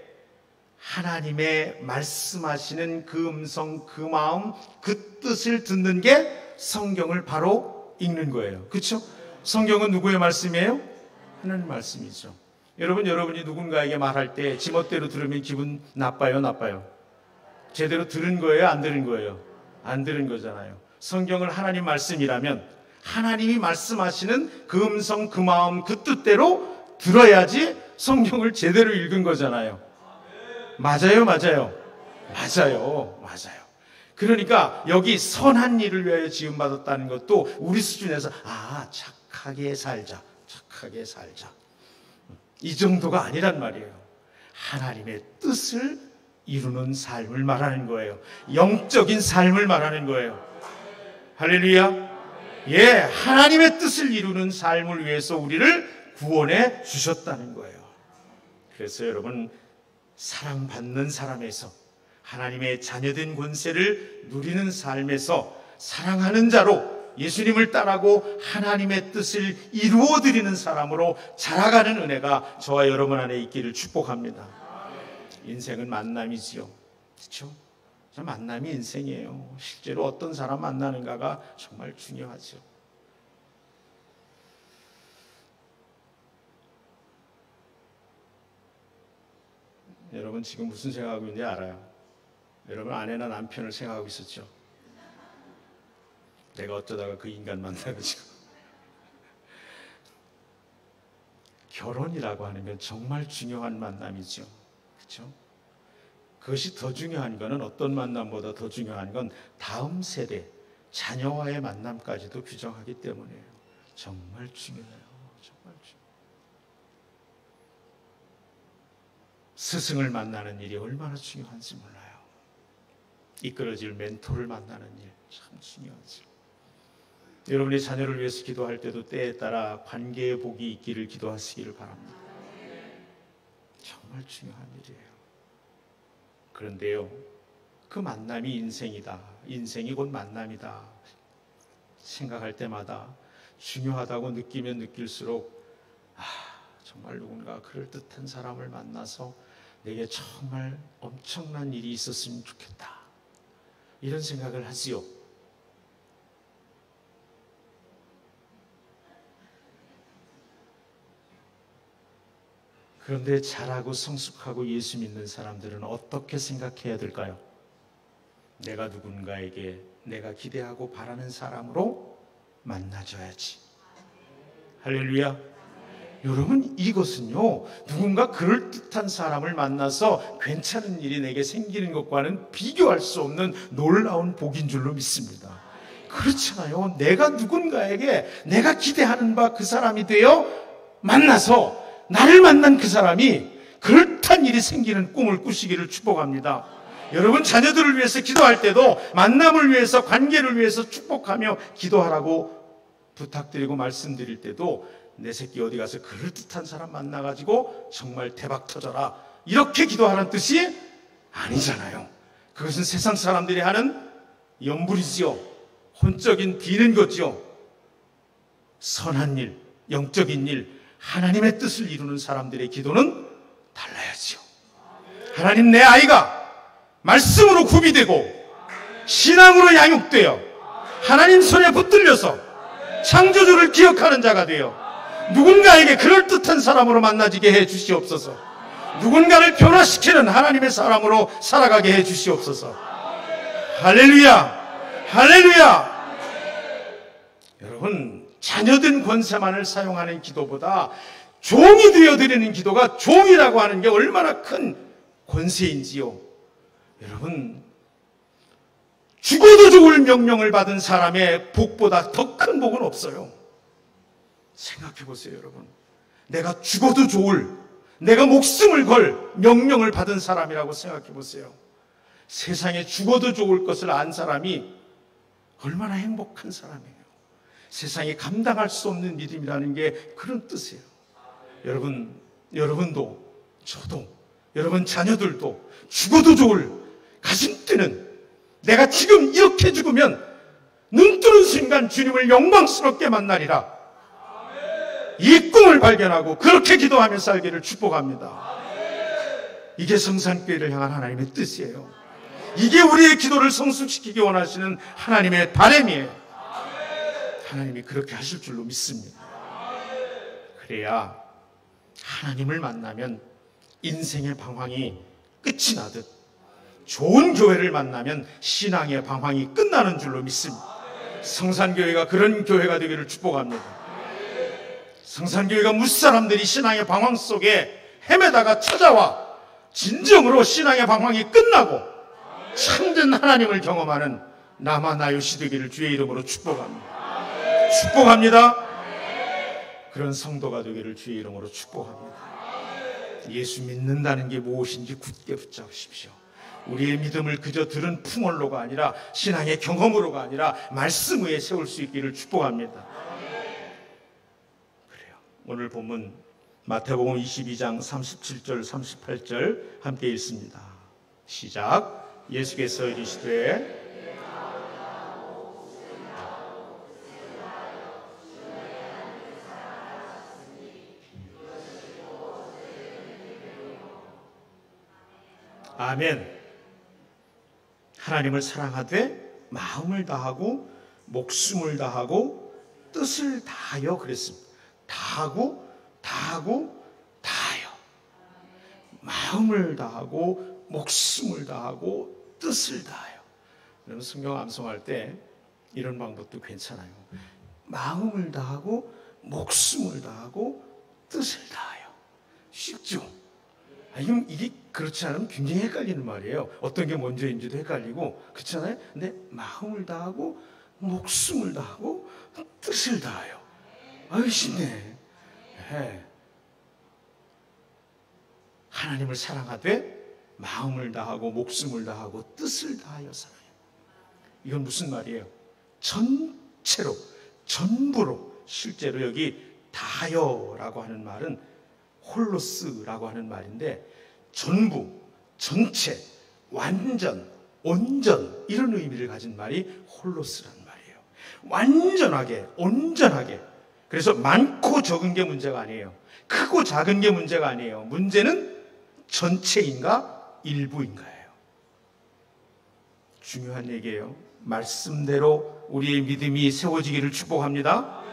[SPEAKER 1] 하나님의 말씀하시는 그 음성, 그 마음, 그 뜻을 듣는 게 성경을 바로 읽는 거예요. 그렇죠? 성경은 누구의 말씀이에요? 하나님 말씀이죠. 여러분이 누군가에게 말할 때 지멋대로 들으면 기분 나빠요, 나빠요? 제대로 들은 거예요, 안 들은 거예요? 안 들은 거잖아요. 성경을 하나님 말씀이라면 하나님이 말씀하시는 그 음성, 그 마음, 그 뜻대로 들어야지 성경을 제대로 읽은 거잖아요. 맞아요, 맞아요. 맞아요, 맞아요. 그러니까 여기 선한 일을 위하여 지음받았다는 것도 우리 수준에서 착하게 살자, 착하게 살자, 이 정도가 아니란 말이에요. 하나님의 뜻을 이루는 삶을 말하는 거예요. 영적인 삶을 말하는 거예요. 할렐루야. 예, 하나님의 뜻을 이루는 삶을 위해서 우리를 구원해 주셨다는 거예요. 그래서 여러분, 사랑받는 사람에서, 하나님의 자녀된 권세를 누리는 삶에서 사랑하는 자로 예수님을 따라고 하나님의 뜻을 이루어드리는 사람으로 자라가는 은혜가 저와 여러분 안에 있기를 축복합니다. 인생은 만남이지요. 그렇죠? 만남이 인생이에요. 실제로 어떤 사람 만나는가가 정말 중요하죠. 여러분 지금 무슨 생각하고 있는지 알아요? 여러분 아내나 남편을 생각하고 있었죠? 내가 어쩌다가 그 인간 만나가지고. 결혼이라고 하면 정말 중요한 만남이죠. 그렇죠? 그것이 더 중요한 것은, 어떤 만남보다 더 중요한 건 다음 세대, 자녀와의 만남까지도 규정하기 때문이에요. 정말 중요해요. 정말 중요해요. 스승을 만나는 일이 얼마나 중요한지 몰라요. 이끌어질 멘토를 만나는 일 참 중요하죠. 여러분이 자녀를 위해서 기도할 때도 때에 따라 관계의 복이 있기를 기도하시기를 바랍니다. 정말 중요한 일이에요. 그런데요, 그 만남이 인생이다, 인생이 곧 만남이다 생각할 때마다 중요하다고 느끼면 느낄수록 정말 누군가 그럴듯한 사람을 만나서 내게 정말 엄청난 일이 있었으면 좋겠다, 이런 생각을 하지요. 그런데 잘하고 성숙하고 예수 믿는 사람들은 어떻게 생각해야 될까요? 내가 누군가에게 내가 기대하고 바라는 사람으로 만나줘야지. 할렐루야. 여러분, 이것은요, 누군가 그럴듯한 사람을 만나서 괜찮은 일이 내게 생기는 것과는 비교할 수 없는 놀라운 복인 줄로 믿습니다. 그렇잖아요. 내가 누군가에게 내가 기대하는 바 그 사람이 되어 만나서 나를 만난 그 사람이 그럴듯한 일이 생기는 꿈을 꾸시기를 축복합니다. 여러분, 자녀들을 위해서 기도할 때도 만남을 위해서, 관계를 위해서 축복하며 기도하라고 부탁드리고 말씀드릴 때도 내 새끼 어디 가서 그럴듯한 사람 만나가지고 정말 대박 터져라, 이렇게 기도하라는 뜻이 아니잖아요. 그것은 세상 사람들이 하는 염불이지요. 혼적인 비는 거지요. 선한 일, 영적인 일, 하나님의 뜻을 이루는 사람들의 기도는 달라야지요. 하나님, 내 아이가 말씀으로 구비되고 신앙으로 양육되어 하나님 손에 붙들려서 창조주를 기억하는 자가 되어 누군가에게 그럴듯한 사람으로 만나지게 해 주시옵소서. 누군가를 변화시키는 하나님의 사람으로 살아가게 해 주시옵소서. 할렐루야, 할렐루야. 여러분, 자녀된 권세만을 사용하는 기도보다 종이 되어드리는 기도가, 종이라고 하는 게 얼마나 큰 권세인지요. 여러분, 죽어도 좋을 명령을 받은 사람의 복보다 더 큰 복은 없어요. 생각해 보세요, 여러분. 내가 죽어도 좋을, 내가 목숨을 걸 명령을 받은 사람이라고 생각해 보세요. 세상에 죽어도 좋을 것을 안 사람이 얼마나 행복한 사람이에요. 세상에 감당할 수 없는 믿음이라는 게 그런 뜻이에요. 여러분도, 저도, 여러분 자녀들도 죽어도 좋을, 가슴 뛰는, 내가 지금 이렇게 죽으면 눈 뜨는 순간 주님을 영광스럽게 만나리라, 이 꿈을 발견하고 그렇게 기도하며 살기를 축복합니다. 이게 성산교회를 향한 하나님의 뜻이에요. 이게 우리의 기도를 성숙시키기 원하시는 하나님의 바람이에요. 하나님이 그렇게 하실 줄로 믿습니다. 그래야 하나님을 만나면 인생의 방황이 끝이 나듯, 좋은 교회를 만나면 신앙의 방황이 끝나는 줄로 믿습니다. 성산교회가 그런 교회가 되기를 축복합니다. 성산교회가 무사람들이 신앙의 방황 속에 헤매다가 찾아와 진정으로 신앙의 방황이 끝나고 참된 하나님을 경험하는 나마나요시 되기를 주의 이름으로 축복합니다. 축복합니다. 그런 성도가 되기를 주의 이름으로 축복합니다. 예수 믿는다는 게 무엇인지 굳게 붙잡으십시오. 우리의 믿음을 그저 들은 풍월로가 아니라, 신앙의 경험으로가 아니라 말씀 위에 세울 수 있기를 축복합니다. 그래요. 오늘 본문 마태복음 22장 37절 38절 함께 읽습니다. 시작. 예수께서 이르시되 아멘. 하나님을 사랑하되 마음을 다하고 목숨을 다하고 뜻을 다하여 그랬습니다. 다하고 다하여. 마음을 다하고 목숨을 다하고 뜻을 다하여. 여러분, 성경 암송할 때 이런 방법도 괜찮아요. 마음을 다하고 목숨을 다하고 뜻을 다하여. 쉽죠? 이게 그렇지 않으면 굉장히 헷갈리는 말이에요. 어떤 게 먼저인지도 헷갈리고 그렇잖아요. 근데 마음을 다하고 목숨을 다하고 뜻을 다하여. 쉽네. 네. 하나님을 사랑하되 마음을 다하고 목숨을 다하고 뜻을 다하여 사랑해요. 이건 무슨 말이에요? 전체로, 전부로. 실제로 여기 다하여라고 하는 말은 홀로스라고 하는 말인데 전부, 전체, 완전, 온전 이런 의미를 가진 말이 홀로스라는 말이에요. 완전하게, 온전하게. 그래서 많고 적은 게 문제가 아니에요. 크고 작은 게 문제가 아니에요. 문제는 전체인가 일부인가예요. 중요한 얘기예요. 말씀대로 우리의 믿음이 세워지기를 축복합니다.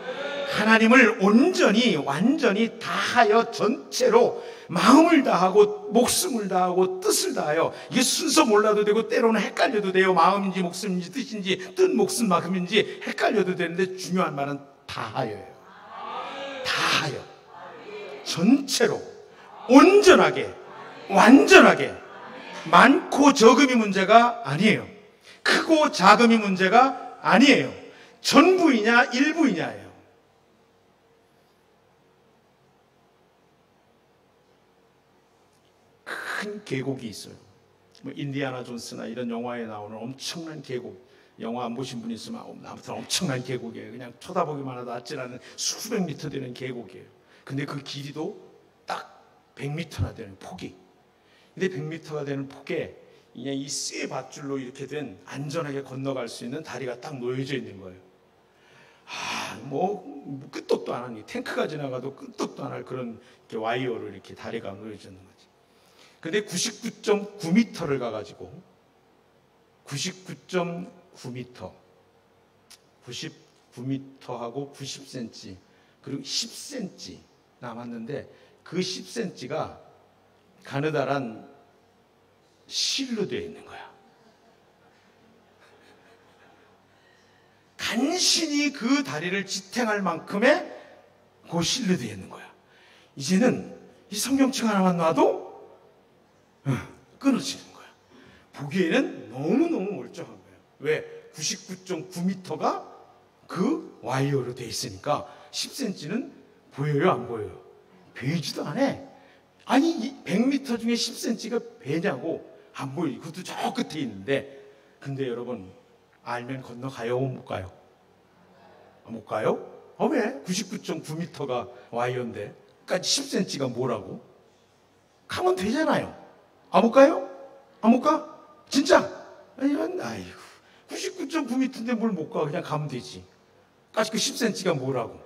[SPEAKER 1] 하나님을 온전히 완전히 다하여 전체로 마음을 다하고 목숨을 다하고 뜻을 다하여. 이게 순서 몰라도 되고 때로는 헷갈려도 돼요. 마음인지 목숨인지 뜻인지 뜻 목숨 마음인지 헷갈려도 되는데 중요한 말은 다하여예요. 다하여 전체로 온전하게 완전하게. 많고 적음이 문제가 아니에요. 크고 작음이 문제가 아니에요. 전부이냐 일부이냐예요. 큰 계곡이 있어요. 인디아나 존스나 이런 영화에 나오는 엄청난 계곡. 영화 안 보신 분 있으면 아무튼 엄청난 계곡이에요. 그냥 쳐다보기만 해도 아찔하는 수백 미터 되는 계곡이에요. 근데 그 길이도 딱 100m나 되는 폭이. 근데 100m가 되는 폭에 그냥 이 쇠 밧줄로 이렇게 된 안전하게 건너갈 수 있는 다리가 딱 놓여져 있는 거예요. 끄떡도 안 하니 탱크가 지나가도 끄떡도 안 할 그런 와이어로 이렇게 다리가 놓여져 있는 거지. 근데 99.9m를 가가지고 99.9m 99m하고 90cm 그리고 10cm 남았는데 그 10cm가 가느다란 실로 되어 있는 거야. 간신히 그 다리를 지탱할 만큼의 그 실로 되어 있는 거야. 이제는 이 성경책 하나만 놔도 끊어지는 거야. 보기에는 너무너무 멀쩡한 거예요. 왜? 99.9m가 그 와이어로 되어 있으니까 10cm는 보여요? 안 보여요? 보이지도 않아. 아니 100m 중에 10cm가 배냐고. 안 보여요. 그것도 저 끝에 있는데. 근데 여러분 알면 건너가요? 못 가요? 못 가요? 왜? 99.9m가 와이어인데 까지 10cm가 뭐라고? 가면 되잖아요. 못 가요? 못 가? 진짜? 아이고 99.9m인데 뭘 못 가? 그냥 가면 되지. 까지 그 10cm가 뭐라고?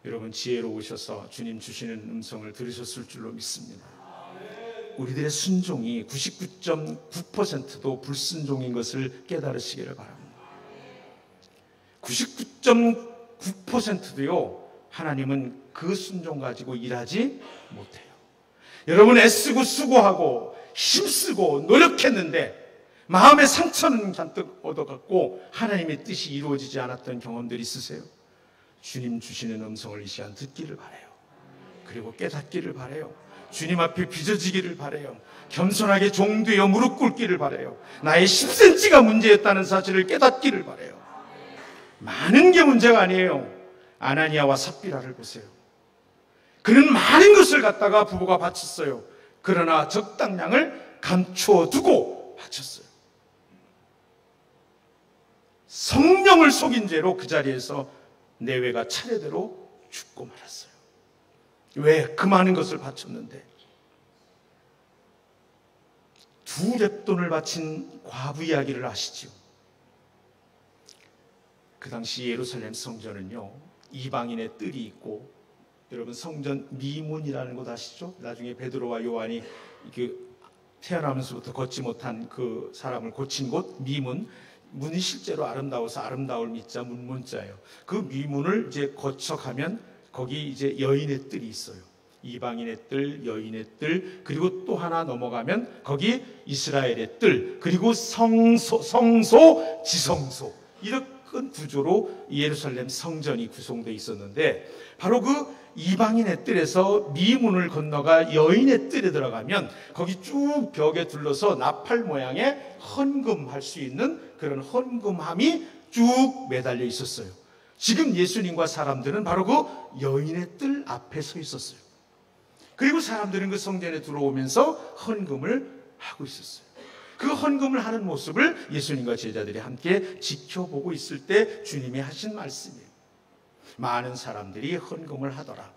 [SPEAKER 1] 여러분 지혜로우셔서 주님 주시는 음성을 들으셨을 줄로 믿습니다. 우리들의 순종이 99.9%도 불순종인 것을 깨달으시기를 바랍니다. 99.9%도요 하나님은 그 순종 가지고 일하지 못해요. 여러분 애쓰고 수고하고 힘쓰고 노력했는데 마음의 상처는 잔뜩 얻어갖고 하나님의 뜻이 이루어지지 않았던 경험들이 있으세요? 주님 주시는 음성을 이 시간 듣기를 바라요. 그리고 깨닫기를 바라요. 주님 앞에 빚어지기를 바라요. 겸손하게 종되어 무릎 꿇기를 바라요. 나의 10cm가 문제였다는 사실을 깨닫기를 바라요. 많은 게 문제가 아니에요. 아나니아와 삽비라를 보세요. 그는 많은 것을 갖다가 부부가 바쳤어요. 그러나 적당량을 감추어 두고 바쳤어요. 성령을 속인 죄로 그 자리에서 내외가 차례대로 죽고 말았어요. 왜? 그 많은 것을 바쳤는데. 두 렙돈을 바친 과부 이야기를 아시죠? 그 당시 예루살렘 성전은요 이방인의 뜰이 있고, 여러분 성전 미문이라는 곳 아시죠? 나중에 베드로와 요한이 태어나면서부터 걷지 못한 그 사람을 고친 곳 미문. 문이 실제로 아름다워서 아름다울 미자 문문자예요. 그 미문을 이제 거쳐가면 거기 이제 여인의 뜰이 있어요. 이방인의 뜰, 여인의 뜰, 그리고 또 하나 넘어가면 거기 이스라엘의 뜰, 그리고 성소, 지성소, 이런 구조로 예루살렘 성전이 구성되어 있었는데, 바로 그 이방인의 뜰에서 미문을 건너가 여인의 뜰에 들어가면 거기 쭉 벽에 둘러서 나팔 모양의 헌금할 수 있는 그런 헌금함이 쭉 매달려 있었어요. 지금 예수님과 사람들은 바로 그 여인의 뜰 앞에 서 있었어요. 그리고 사람들은 그 성전에 들어오면서 헌금을 하고 있었어요. 그 헌금을 하는 모습을 예수님과 제자들이 함께 지켜보고 있을 때 주님이 하신 말씀이에요. 많은 사람들이 헌금을 하더라.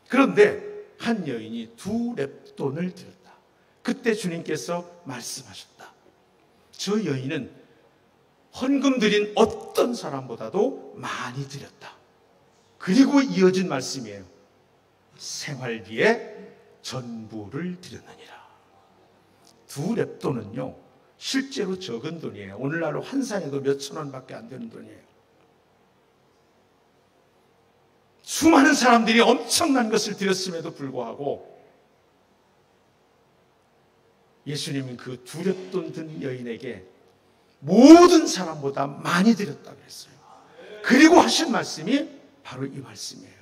[SPEAKER 1] 그런데 한 여인이 2렙돈을 드렸다. 그때 주님께서 말씀하셨다. 저 여인은 헌금 드린 어떤 사람보다도 많이 드렸다. 그리고 이어진 말씀이에요. 생활비에 전부를 드렸느니라. 2렙돈은요, 실제로 적은 돈이에요. 오늘날로 환산해도 몇천 원밖에 안 되는 돈이에요. 수많은 사람들이 엄청난 것을 드렸음에도 불구하고 예수님은 그 2렙돈 든 여인에게 모든 사람보다 많이 드렸다고 했어요. 그리고 하신 말씀이 바로 이 말씀이에요.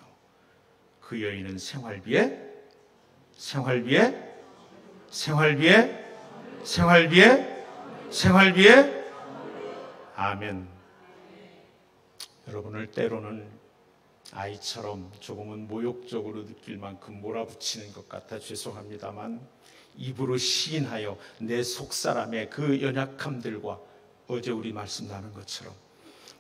[SPEAKER 1] 그 여인은 생활비에 아멘. 여러분을 때로는 아이처럼 조금은 모욕적으로 느낄 만큼 몰아붙이는 것 같아 죄송합니다만, 입으로 시인하여 내 속사람의 그 연약함들과 어제 우리 말씀 나눈 것처럼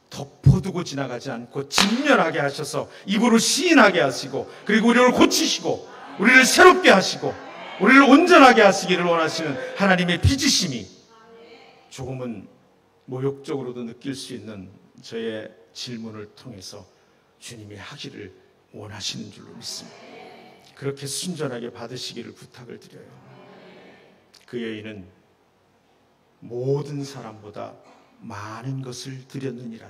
[SPEAKER 1] 덮어두고 지나가지 않고 직면하게 하셔서 입으로 시인하게 하시고, 그리고 우리를 고치시고 우리를 새롭게 하시고 우리를 온전하게 하시기를 원하시는 하나님의 빚으심이 조금은 모욕적으로도 느낄 수 있는 저의 질문을 통해서 주님이 하기를 원하시는 줄로 믿습니다. 그렇게 순전하게 받으시기를 부탁을 드려요. 그 여인은 모든 사람보다 많은 것을 드렸느니라.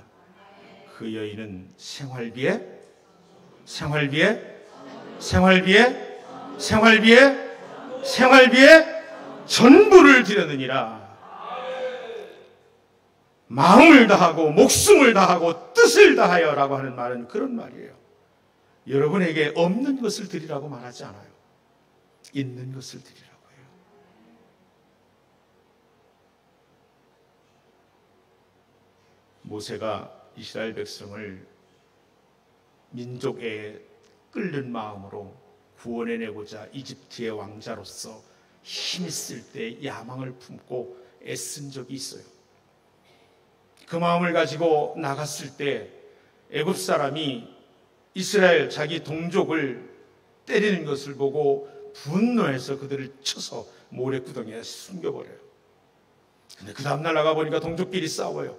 [SPEAKER 1] 그 여인은 생활비에 전부를 드렸느니라. 마음을 다하고 목숨을 다하고 뜻을 다하여라고 하는 말은 그런 말이에요. 여러분에게 없는 것을 드리라고 말하지 않아요. 있는 것을 드리라고 해요. 모세가 이스라엘 백성을 민족에 끓는 마음으로 구원해내고자 이집트의 왕자로서 힘있을 때 야망을 품고 애쓴 적이 있어요. 그 마음을 가지고 나갔을 때 애굽 사람이 이스라엘 자기 동족을 때리는 것을 보고 분노해서 그들을 쳐서 모래구덩이에 숨겨버려요. 근데 그 다음날 나가보니까 동족끼리 싸워요.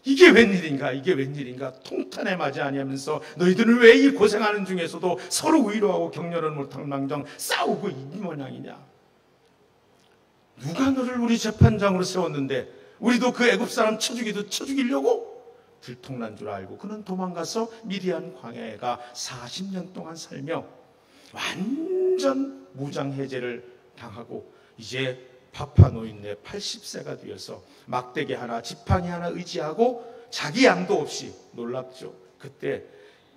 [SPEAKER 1] 이게 웬일인가 통탄에 맞이 아니하면서 너희들은 왜 이 고생하는 중에서도 서로 위로하고 격려를 못할 망정 싸우고 이 모양이냐. 누가 너를 우리 재판장으로 세웠는데 우리도 그 애굽 사람 쳐 죽이려고? 들통난 줄 알고 그는 도망가서 미디안 광야에가 40년 동안 살며 완전 무장해제를 당하고 이제 파파노인네 80세가 되어서 막대기 하나 지팡이 하나 의지하고 자기 양도 없이, 놀랍죠. 그때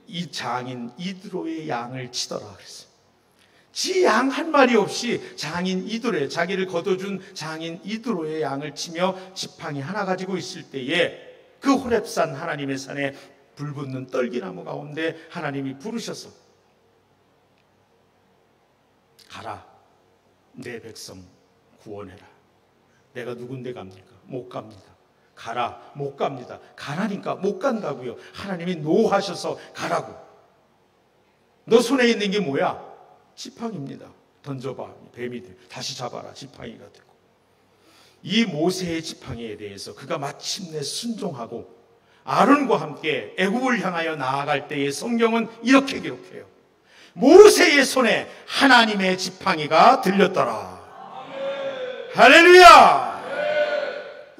[SPEAKER 1] 이 장인 이드로의 양을 치더라 그랬어요. 지 양 한 마리 없이 장인 이드로의, 자기를 거둬준 장인 이드로의 양을 치며 지팡이 하나 가지고 있을 때에 그 호렙산 하나님의 산에 불붙는 떨기나무 가운데 하나님이 부르셔서 가라, 내 백성 구원해라. 내가 누군데 갑니까? 못 갑니다. 가라, 못 갑니다. 가라니까 못 간다고요. 하나님이 노하셔서 가라고. 너 손에 있는 게 뭐야? 지팡이입니다. 던져봐. 뱀이 돼. 다시 잡아라. 지팡이가 되고. 이 모세의 지팡이에 대해서 그가 마침내 순종하고 아론과 함께 애굽을 향하여 나아갈 때의 성경은 이렇게 기록해요. 모세의 손에 하나님의 지팡이가 들렸더라. 할렐루야!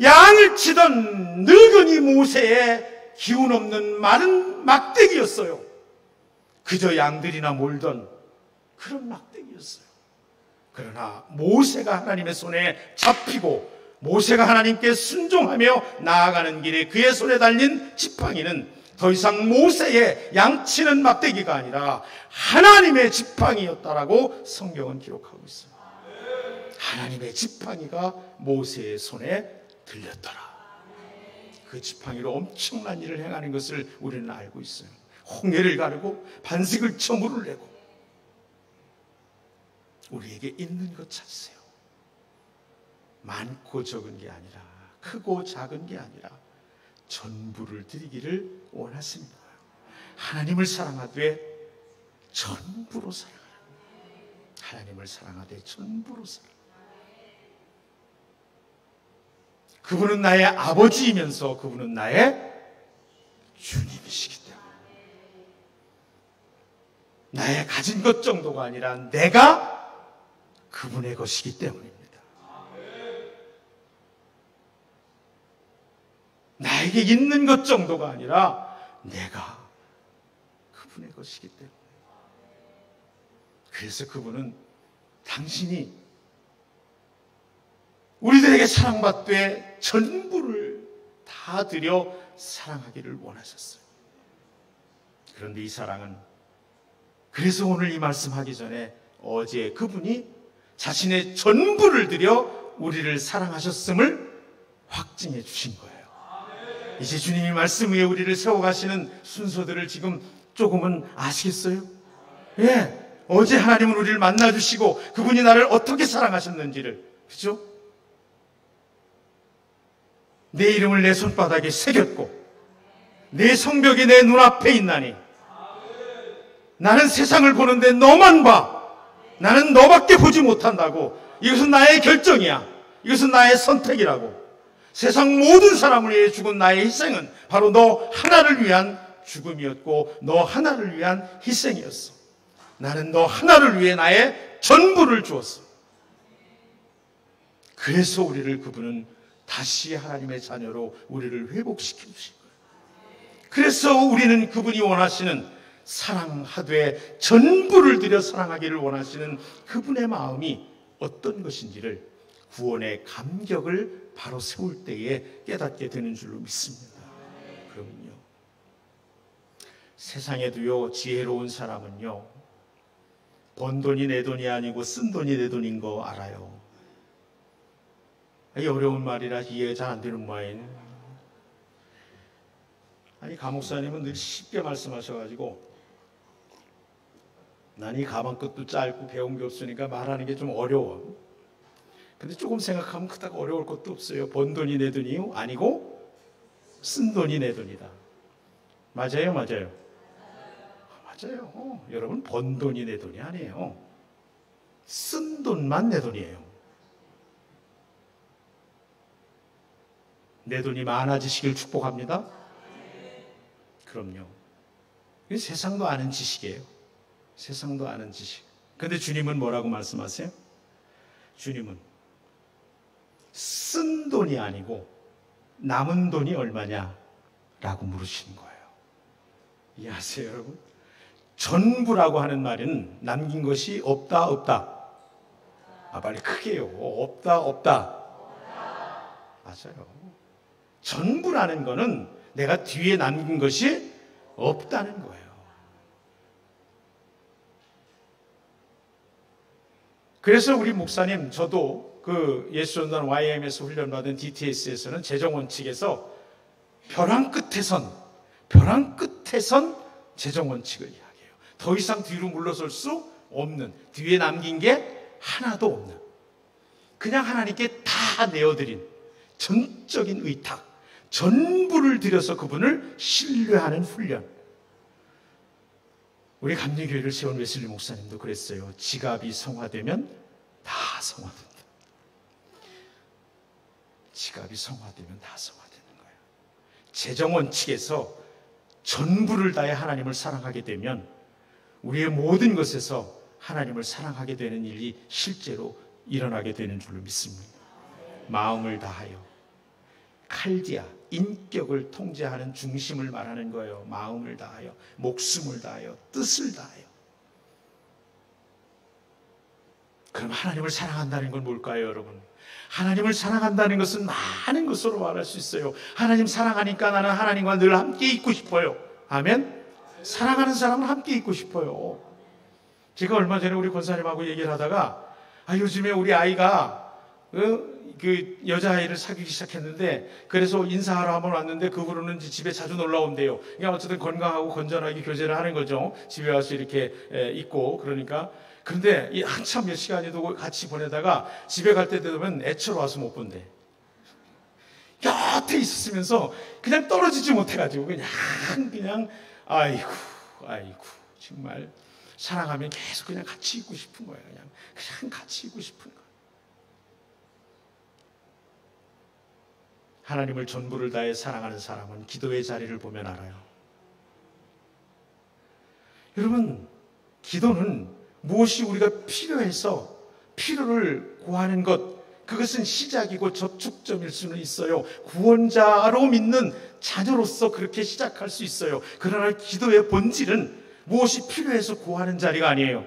[SPEAKER 1] 양을 치던 늙은이 모세의 기운 없는 마른 막대기였어요. 그저 양들이나 몰던 그런 막대기였어요. 그러나 모세가 하나님의 손에 잡히고 모세가 하나님께 순종하며 나아가는 길에 그의 손에 달린 지팡이는 더 이상 모세의 양치는 막대기가 아니라 하나님의 지팡이였다라고 성경은 기록하고 있어요. 하나님의 지팡이가 모세의 손에 들렸더라. 그 지팡이로 엄청난 일을 행하는 것을 우리는 알고 있어요. 홍해를 가르고 반석을 쳐 물을 내고. 우리에게 있는 것 찾으세요. 많고 적은 게 아니라, 크고 작은 게 아니라 전부를 드리기를 원하시는 거예요. 하나님을 사랑하되 전부로 사랑하라. 하나님을 사랑하되 전부로 사랑하라. 그분은 나의 아버지이면서 그분은 나의 주님이시기 때문에 나의 가진 것 정도가 아니라 내가 그분의 것이기 때문입니다. 나에게 있는 것 정도가 아니라 내가 그분의 것이기 때문에. 그래서 그분은 당신이 우리들에게 사랑받되 전부를 다 드려 사랑하기를 원하셨어요. 그런데 이 사랑은, 그래서 오늘 이 말씀하기 전에 어제 그분이 자신의 전부를 드려 우리를 사랑하셨음을 확증해 주신 거예요. 이제 주님이 말씀 위에 우리를 세워가시는 순서들을 지금 조금은 아시겠어요? 예, 어제 하나님은 우리를 만나주시고 그분이 나를 어떻게 사랑하셨는지를, 그죠? 내 이름을 내 손바닥에 새겼고 내 성벽이 내 눈앞에 있나니 나는 세상을 보는데 너만 봐. 나는 너밖에 보지 못한다고. 이것은 나의 결정이야. 이것은 나의 선택이라고. 세상 모든 사람을 위해 죽은 나의 희생은 바로 너 하나를 위한 죽음이었고 너 하나를 위한 희생이었어. 나는 너 하나를 위해 나의 전부를 주었어. 그래서 우리를 그분은 다시 하나님의 자녀로 우리를 회복시켜 주신 거예요. 그래서 우리는 그분이 원하시는 사랑하되 전부를 들여 사랑하기를 원하시는 그분의 마음이 어떤 것인지를 구원의 감격을 바로 세울 때에 깨닫게 되는 줄로 믿습니다. 그러면요, 세상에도요 지혜로운 사람은요 번 돈이 내 돈이 아니고 쓴 돈이 내 돈인 거 알아요. 이 어려운 말이라 이해가 잘 안 되는 모양이네. 아니 가목사님은 늘 쉽게 말씀하셔가지고 난 이 가방 끝도 짧고 배운 게 없으니까 말하는 게 좀 어려워. 근데 조금 생각하면 그닥 어려울 것도 없어요. 번 돈이 내 돈이 아니고 쓴 돈이 내 돈이다. 맞아요, 맞아요. 맞아요. 여러분, 번 돈이 내 돈이 아니에요. 쓴 돈만 내 돈이에요. 내 돈이 많아지시길 축복합니다. 그럼요. 이게 세상도 아는 지식이에요. 세상도 아는 지식. 근데 주님은 뭐라고 말씀하세요? 주님은 쓴 돈이 아니고 남은 돈이 얼마냐? 라고 물으시는 거예요. 이해하세요, 여러분? 전부라고 하는 말은 남긴 것이 없다, 없다. 빨리 크게요. 없다, 없다. 맞아요. 전부라는 거는 내가 뒤에 남긴 것이 없다는 거예요. 그래서 우리 목사님, 저도 그 예수전단 YM에서 훈련받은 DTS에서는 재정원칙에서 벼랑 끝에선 재정원칙을 이야기해요. 더 이상 뒤로 물러설 수 없는, 뒤에 남긴 게 하나도 없는, 그냥 하나님께 다 내어드린 전적인 의탁, 전부를 들여서 그분을 신뢰하는 훈련. 우리 감리교회를 세운 웨슬리 목사님도 그랬어요. 지갑이 성화되면 다 성화된다. 지갑이 성화되면 다 성화되는 거예요. 재정원칙에서 전부를 다해 하나님을 사랑하게 되면 우리의 모든 것에서 하나님을 사랑하게 되는 일이 실제로 일어나게 되는 줄로 믿습니다. 마음을 다하여, 칼디아, 인격을 통제하는 중심을 말하는 거예요. 마음을 다하여, 목숨을 다하여, 뜻을 다하여. 그럼 하나님을 사랑한다는 건 뭘까요, 여러분? 하나님을 사랑한다는 것은 많은 것으로 말할 수 있어요. 하나님 사랑하니까 나는 하나님과 늘 함께 있고 싶어요. 아멘? 사랑하는 사람은 함께 있고 싶어요. 제가 얼마 전에 우리 권사님하고 얘기를 하다가 요즘에 우리 아이가 그 여자아이를 사귀기 시작했는데, 그래서 인사하러 한번 왔는데 그 후로는 집에 자주 놀러 온대요. 그러니까 어쨌든 건강하고 건전하게 교제를 하는 거죠. 집에 와서 이렇게 있고. 그러니까 그런데 한참 몇 시간이도 같이 보내다가 집에 갈 때 되면 애처로 와서 못 본대. 곁에 있었으면서 그냥 떨어지지 못해가지고 그냥 아이고 정말 사랑하면 계속 그냥 같이 있고 싶은 거예요. 그냥 같이 있고 싶은 거예요. 하나님을 전부를 다해 사랑하는 사람은 기도의 자리를 보면 알아요. 여러분, 기도는 무엇이 우리가 필요해서 필요를 구하는 것, 그것은 시작이고 접촉점일 수는 있어요. 구원자로 믿는 자녀로서 그렇게 시작할 수 있어요. 그러나 기도의 본질은 무엇이 필요해서 구하는 자리가 아니에요.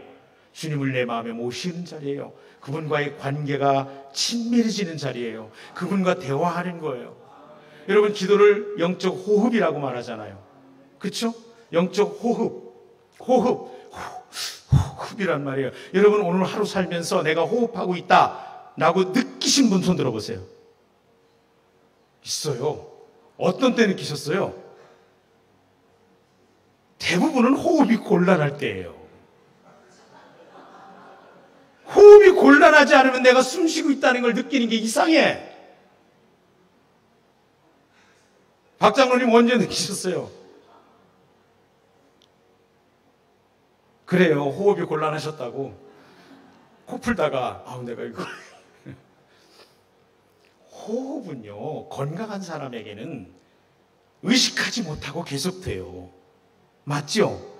[SPEAKER 1] 주님을 내 마음에 모시는 자리예요. 그분과의 관계가 친밀해지는 자리예요. 그분과 대화하는 거예요. 여러분, 기도를 영적 호흡이라고 말하잖아요. 그렇죠? 영적 호흡이란 말이에요. 여러분, 오늘 하루 살면서 내가 호흡하고 있다라고 느끼신 분 손 들어보세요. 있어요. 어떤 때 느끼셨어요? 대부분은 호흡이 곤란할 때예요. 호흡이 곤란하지 않으면 내가 숨 쉬고 있다는 걸 느끼는 게 이상해. 박 장로님 언제 느끼셨어요? 그래요. 호흡이 곤란하셨다고. 코 풀다가 내가 이거 호흡은요, 건강한 사람에게는 의식하지 못하고 계속돼요. 맞죠?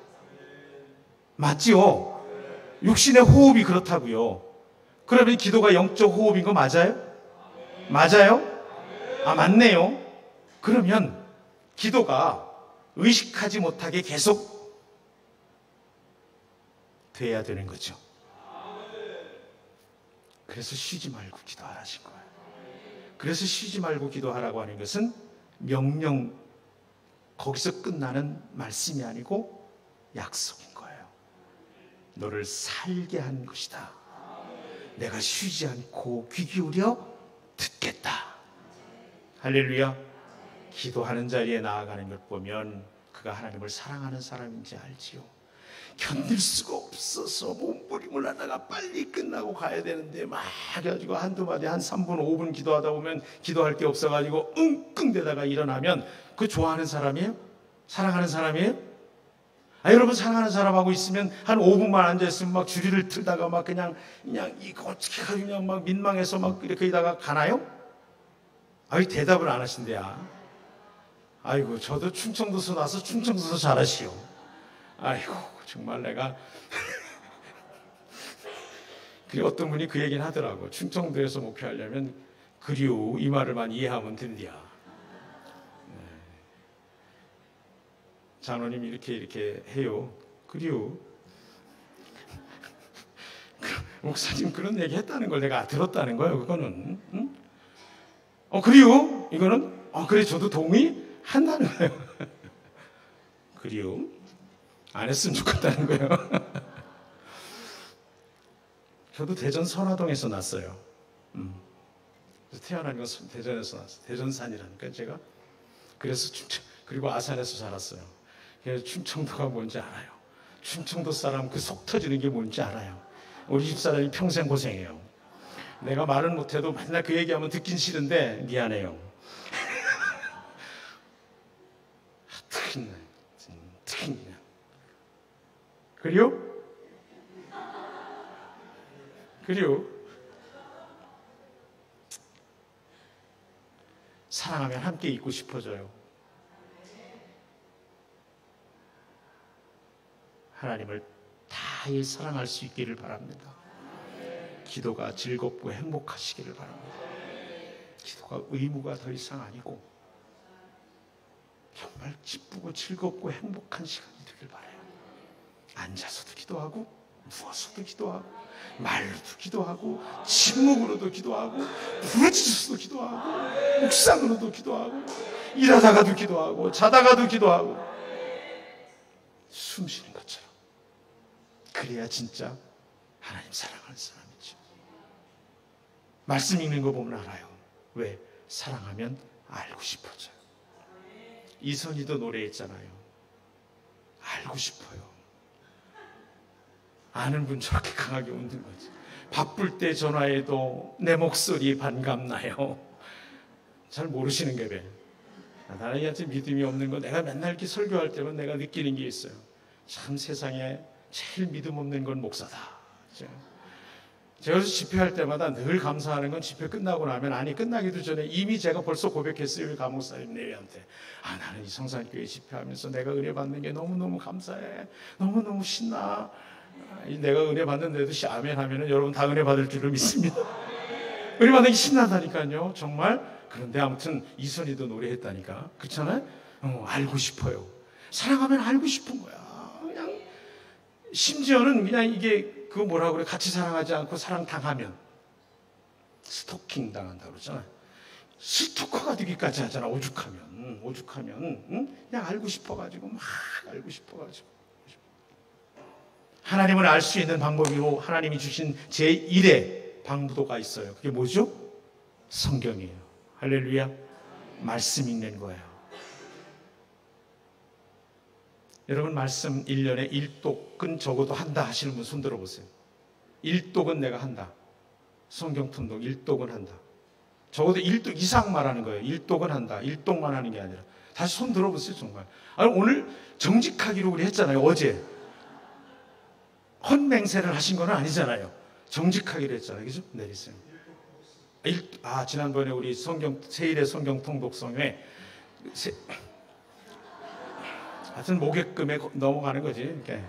[SPEAKER 1] 육신의 호흡이 그렇다고요. 그러면 기도가 영적 호흡인 거 맞아요? 맞아요? 맞네요. 그러면 기도가 의식하지 못하게 계속 돼야 되는 거죠. 그래서 쉬지 말고 기도하라신 거예요. 그래서 쉬지 말고 기도하라고 하는 것은 명령, 거기서 끝나는 말씀이 아니고 약속인 거예요. 너를 살게 한 것이다. 내가 쉬지 않고 귀 기울여 듣겠다. 할렐루야. 기도하는 자리에 나아가는 걸 보면 그가 하나님을 사랑하는 사람인지 알지요. 견딜 수가 없어서 몸부림을 하다가 빨리 끝나고 가야 되는데 막 해가지고 한두 마디 한 3분 5분 기도하다 보면 기도할 게 없어가지고 끙끙대다가 일어나면 그 좋아하는 사람이에요? 사랑하는 사람이에요? 여러분, 사랑하는 사람하고 있으면 한 5분만 앉아있으면 막 주리를 틀다가 막 그냥 이거 어떻게 하지 그냥 막 민망해서 막 이렇게 있다가 가나요? 대답을 안 하신대야. 아이고, 저도 충청도서 나서 충청도서 잘하시오. 아이고, 정말 내가 그리고 어떤 분이 그 얘기는 하더라고. 충청도에서 목표하려면 그리우 이 말을만 이해하면 된디야. 장로님이 이렇게 해요. 그리우 목사님 그런 얘기 했다는 걸 내가 들었다는 거예요. 그거는 그리우 이거는 그래 저도 동의한다는 거예요. 그리우 안 했으면 좋겠다는 거예요. 저도 대전 선화동에서 났어요. 태어난 건 대전에서 났어요. 대전산이라니까 제가. 그래서 그리고 아산에서 자랐어요. 그래서 충청도가 뭔지 알아요. 충청도 사람 그 속 터지는 게 뭔지 알아요. 우리 집사람이 평생 고생해요. 내가 말은 못해도 맨날 그 얘기하면 듣긴 싫은데 미안해요. 특히 그리고 사랑하면 함께 있고 싶어져요. 하나님을 다해 사랑할 수 있기를 바랍니다. 기도가 즐겁고 행복하시기를 바랍니다. 기도가 의무가 더 이상 아니고 정말 기쁘고 즐겁고 행복한 시간이 되길 바라요. 앉아서도 기도하고 누워서도 기도하고 말로도 기도하고 침묵으로도 기도하고 부르짖어서도 기도하고 묵상으로도 기도하고 일하다가도 기도하고 자다가도 기도하고 숨 쉬는 것처럼. 그래야 진짜 하나님 사랑하는 사람이죠. 말씀 읽는 거 보면 알아요. 왜? 사랑하면 알고 싶어져요. 이선희도 노래했잖아요. 알고 싶어요. 아는 분 저렇게 강하게 웃는 거지. 바쁠 때 전화해도 내 목소리 반갑나요? 잘 모르시는 게 왜? 나한테 믿음이 없는 거, 내가 맨날 이렇게 설교할 때만 내가 느끼는 게 있어요. 참 세상에 제일 믿음 없는 건 목사다. 제가 집회할 때마다 늘 감사하는 건 집회 끝나고 나면, 아니 끝나기도 전에 이미 제가 벌써 고백했어요. 우리 감목사님 내외한테. 나는 이 성산교회 집회하면서 내가 은혜 받는 게 너무너무 감사해. 너무너무 신나. 내가 은혜 받는데도 아멘 하면은 여러분 다 은혜 받을 줄을 믿습니다. 은혜 받는 게 신나다니까요. 정말. 그런데 아무튼 이선희도 노래했다니까. 그렇잖아요. 알고 싶어요. 사랑하면 알고 싶은 거야. 그냥 심지어는 그냥 이게 그거 뭐라고 그래, 같이 사랑하지 않고 사랑당하면 스토킹 당한다고 그러잖아요. 스토커가 되기까지 하잖아. 오죽하면 응? 그냥 알고 싶어가지고 막 알고 싶어가지고. 하나님을 알 수 있는 방법이고 하나님이 주신 제1의 방도가 있어요. 그게 뭐죠? 성경이에요. 할렐루야. 말씀 읽는 거예요. 여러분 말씀 1년에 1독은 적어도 한다 하시는 분 손 들어보세요. 1독은 내가 한다. 성경 통독 1독은 한다. 적어도 1독 이상 말하는 거예요. 1독은 한다. 1독만 하는 게 아니라. 다시 손 들어보세요. 정말. 오늘 정직하기로 우리 했잖아요. 어제 헌맹세를 하신 건 아니잖아요. 정직하기로 했잖아요. 그죠? 내리세요. 지난번에 우리 세일의 성경 통독성에 하여튼 모객금에 넘어가는 거지. 이렇게.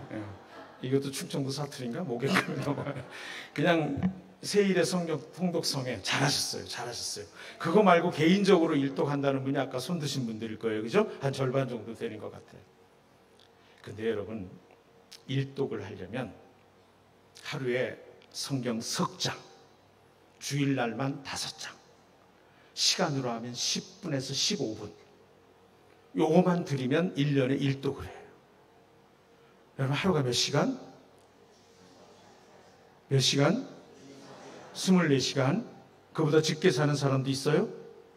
[SPEAKER 1] 이것도 충청도 사투리인가? 모객금에 넘어가요. 그냥 세일의 성경 통독성에 잘하셨어요. 그거 말고 개인적으로 일독한다는 분이 아까 손 드신 분들일 거예요. 그죠? 한 절반 정도 되는 것 같아요. 근데 여러분, 일독을 하려면 하루에 성경 석 장, 주일날만 5장, 시간으로 하면 10분에서 15분, 요거만 드리면 1년에 1독을 해요. 여러분 하루가 몇 시간? 몇 시간? 24시간. 그보다 적게 사는 사람도 있어요?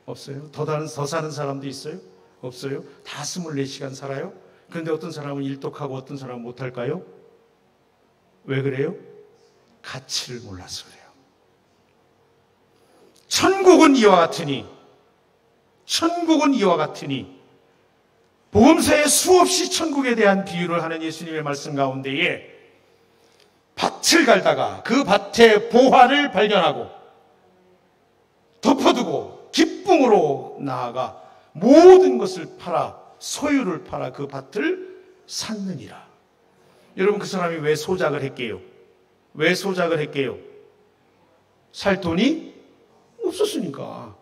[SPEAKER 1] 없어요. 더 사는 사람도 있어요? 없어요. 다 24시간 살아요. 그런데 어떤 사람은 일독하고 어떤 사람은 못할까요? 왜 그래요? 가치를 몰라서 그래요. 천국은 이와 같으니 복음서에 수없이 천국에 대한 비유를 하는 예수님의 말씀 가운데에 밭을 갈다가 그 밭의 보화를 발견하고 덮어두고 기쁨으로 나아가 모든 것을 팔아, 소유를 팔아 그 밭을 샀느니라. 여러분, 그 사람이 왜 소작을 했게요? 왜 소작을 했게요? 살 돈이 없었으니까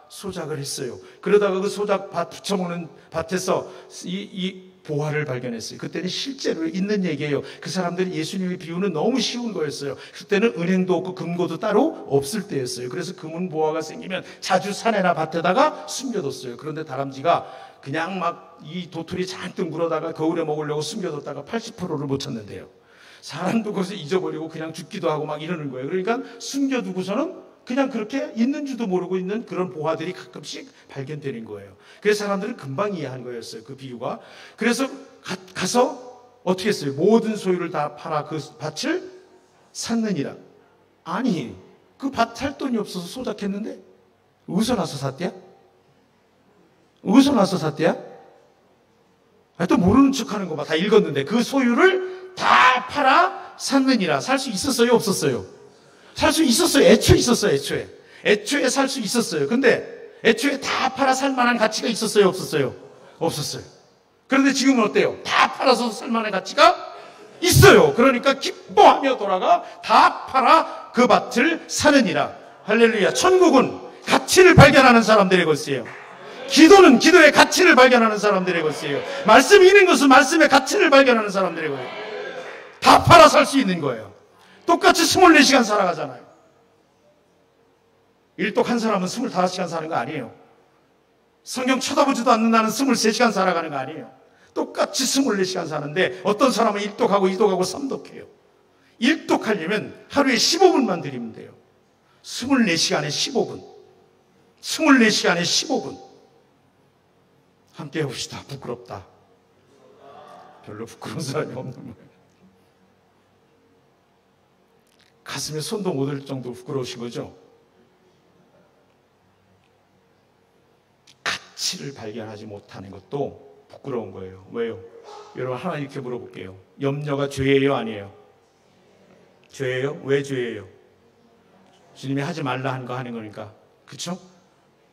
[SPEAKER 1] 소작을 했어요. 그러다가 그 소작 밭 붙여먹는 밭에서 이 보화를 발견했어요. 그때는 실제로 있는 얘기예요. 그 사람들이 예수님의 비유는 너무 쉬운 거였어요. 그때는 은행도 없고 금고도 따로 없을 때였어요. 그래서 금은 보화가 생기면 자주 산에나 밭에다가 숨겨뒀어요. 그런데 다람쥐가 그냥 막 이 도토리 잔뜩 물어다가 겨울에 먹으려고 숨겨뒀다가 80%를 못 찾는데요. 사람도 거기서 잊어버리고 그냥 죽기도 하고 막 이러는 거예요. 그러니까 숨겨두고서는 그냥 그렇게 있는 줄도 모르고 있는 그런 보화들이 가끔씩 발견되는 거예요. 그래서 사람들은 금방 이해한 거였어요. 그 비유가. 그래서 가서 어떻게 했어요? 모든 소유를 다 팔아 그 밭을 샀느니라. 아니, 그 밭 살 돈이 없어서 소작했는데 어디서 나서 샀대야? 또 모르는 척하는 거 봐. 다 읽었는데 그 소유를 다 팔아 샀느니라. 살 수 있었어요? 없었어요? 살 수 있었어요. 애초에 있었어요. 애초에 살 수 있었어요. 근데 애초에 다 팔아 살 만한 가치가 있었어요? 없었어요? 없었어요. 그런데 지금은 어때요? 다 팔아서 살 만한 가치가 있어요. 그러니까 기뻐하며 돌아가 다 팔아 그 밭을 사느니라. 할렐루야. 천국은 가치를 발견하는 사람들의 것이에요. 기도는 기도의 가치를 발견하는 사람들의 것이에요. 말씀 읽는 것은 말씀의 가치를 발견하는 사람들의 거예요. 다 팔아 살 수 있는 거예요. 똑같이 24시간 살아가잖아요. 일독한 사람은 25시간 사는 거 아니에요. 성경 쳐다보지도 않는다는 23시간 살아가는 거 아니에요. 똑같이 24시간 사는데 어떤 사람은 일독하고 이독하고 삼독해요. 일독하려면 하루에 15분만 드리면 돼요. 24시간에 15분. 24시간에 15분. 함께 해봅시다. 부끄럽다. 별로 부끄러운 사람이 없는 거예요. 가슴에 손도 못 올 정도로 부끄러우신 거죠? 가치를 발견하지 못하는 것도 부끄러운 거예요. 왜요? 여러분 하나 이렇게 물어볼게요. 염려가 죄예요? 아니에요? 죄예요? 왜 죄예요? 주님이 하지 말라 한 거 하는 거니까. 그렇죠?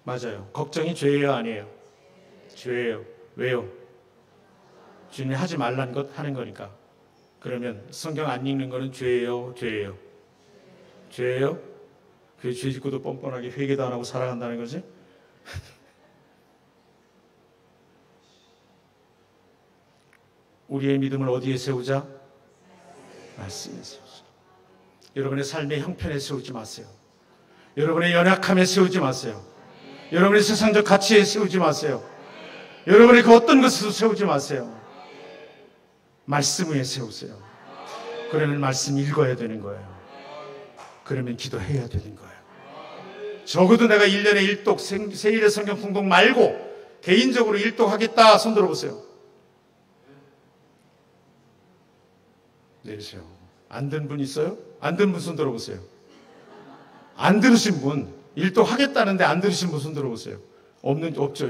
[SPEAKER 1] 맞아요. 걱정이 죄예요? 아니에요? 죄예요. 왜요? 주님이 하지 말라는 것 하는 거니까. 그러면 성경 안 읽는 거는 죄예요? 죄예요? 죄예요? 그 죄 짓고도 뻔뻔하게 회개도 안 하고 살아간다는 거지? 우리의 믿음을 어디에 세우자? 말씀에 세우자. 여러분의 삶의 형편에 세우지 마세요. 여러분의 연약함에 세우지 마세요. 여러분의 세상적 가치에 세우지 마세요. 여러분의 그 어떤 것에도 세우지 마세요. 말씀 위에 세우세요. 그러면 말씀 읽어야 되는 거예요. 그러면 기도해야 되는 거예요. 적어도 내가 1년에 일독, 세일의 성경 통독 말고 개인적으로 일독하겠다. 손 들어보세요. 내리세요. 안 든 분 있어요? 안 든 분 손 들어보세요. 안 들으신 분, 일독하겠다는데 안 들으신 분 손 들어보세요. 없죠?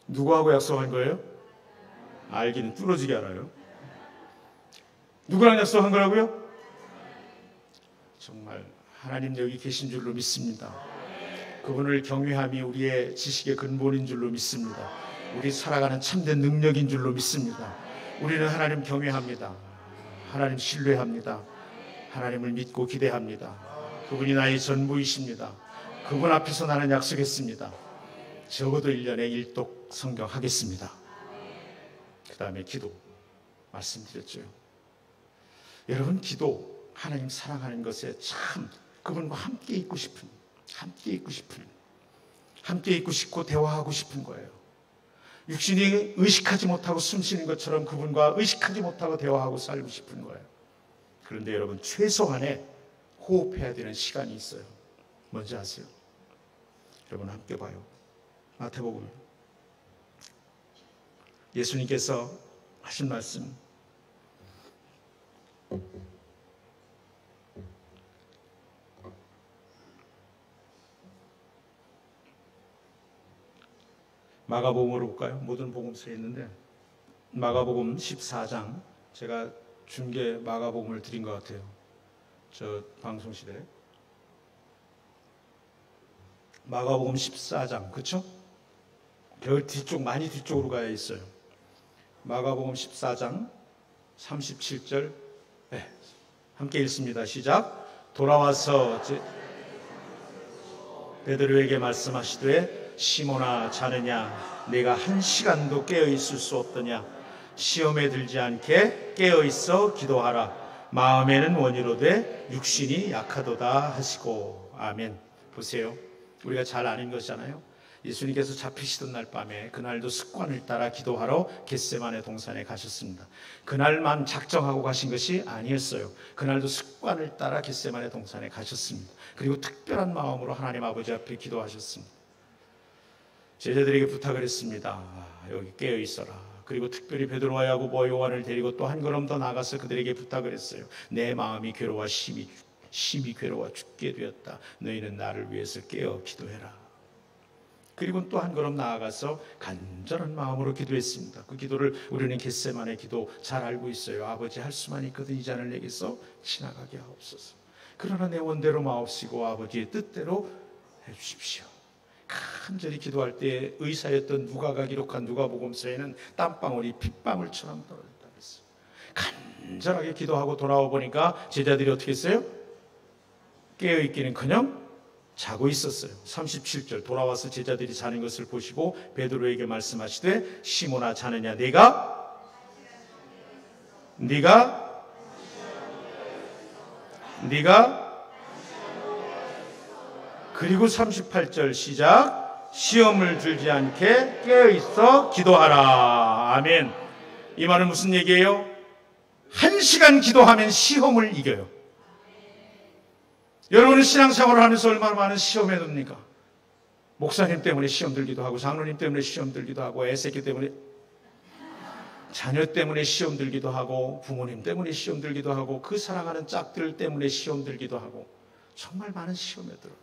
[SPEAKER 1] 누구하고 약속한 거예요? 알기는 뚫어지게 알아요. 누구랑 약속한 거라고요? 정말 하나님 여기 계신 줄로 믿습니다. 그분을 경외함이 우리의 지식의 근본인 줄로 믿습니다. 우리 살아가는 참된 능력인 줄로 믿습니다. 우리는 하나님 경외합니다. 하나님 신뢰합니다. 하나님을 믿고 기대합니다. 그분이 나의 전부이십니다. 그분 앞에서 나는 약속했습니다. 적어도 1년에 일독 성경 하겠습니다. 그 다음에 기도 말씀드렸죠. 여러분 기도 하나님 사랑하는 것에 참 그분과 함께 있고 싶은, 함께 있고 싶고 대화하고 싶은 거예요. 육신이 의식하지 못하고 숨쉬는 것처럼 그분과 의식하지 못하고 대화하고 살고 싶은 거예요. 그런데 여러분 최소한의 호흡해야 되는 시간이 있어요. 뭔지 아세요? 여러분 함께 봐요. 마태복음 예수님께서 하신 말씀 마가복음으로 볼까요? 모든 복음서에 있는데 마가복음 14장 제가 중계 마가복음을 드린 것 같아요. 저 방송시대에 마가복음 14장 그렇죠? 별 뒤쪽 많이 뒤쪽으로 가야 있어요. 마가복음 14장 37절 네, 함께 읽습니다. 시작. 돌아와서 베드로에게 말씀하시되 시몬아 자느냐 내가 한 시간도 깨어있을 수 없더냐 시험에 들지 않게 깨어있어 기도하라 마음에는 원이로되 육신이 약하도다 하시고 아멘. 보세요. 우리가 잘 아는 것이잖아요. 예수님께서 잡히시던 날 밤에 그날도 습관을 따라 기도하러 겟세마네 동산에 가셨습니다. 그날만 작정하고 가신 것이 아니었어요. 그날도 습관을 따라 겟세마네 동산에 가셨습니다. 그리고 특별한 마음으로 하나님 아버지 앞에 기도하셨습니다. 제자들에게 부탁을 했습니다. 여기 깨어 있어라. 그리고 특별히 베드로와 야고보와 요한을 데리고 또 한 걸음 더 나가서 그들에게 부탁을 했어요. 내 마음이 괴로워 심히 괴로워 죽게 되었다. 너희는 나를 위해서 깨어 기도해라. 그리고 또 한 걸음 나아가서 간절한 마음으로 기도했습니다. 그 기도를 우리는 겟세마네 기도 잘 알고 있어요. 아버지 할 수만 있거든 이 잔을 내게서 지나가게 하옵소서. 그러나 내 원대로 마옵시고 아버지의 뜻대로 해주십시오. 간절히 기도할 때 의사였던 누가가 기록한 누가복음서에는 땀방울이 핏방울처럼 떨어졌다고 했어요. 간절하게 기도하고 돌아와 보니까 제자들이 어떻게 했어요? 깨어있기는커녕 자고 있었어요. 37절 돌아와서 제자들이 자는 것을 보시고 베드로에게 말씀하시되 시몬아 자느냐 내가 네가 그리고 38절 시작. 시험을 들지 않게 깨어있어 기도하라. 아멘. 이 말은 무슨 얘기예요? 1시간 기도하면 시험을 이겨요. 여러분은 신앙생활을 하면서 얼마나 많은 시험에 듭니까? 목사님 때문에 시험 들기도 하고, 장로님 때문에 시험 들기도 하고, 애새끼 때문에, 자녀 때문에 시험 들기도 하고, 부모님 때문에 시험 들기도 하고, 그 사랑하는 짝들 때문에 시험 들기도 하고, 정말 많은 시험에 들어요.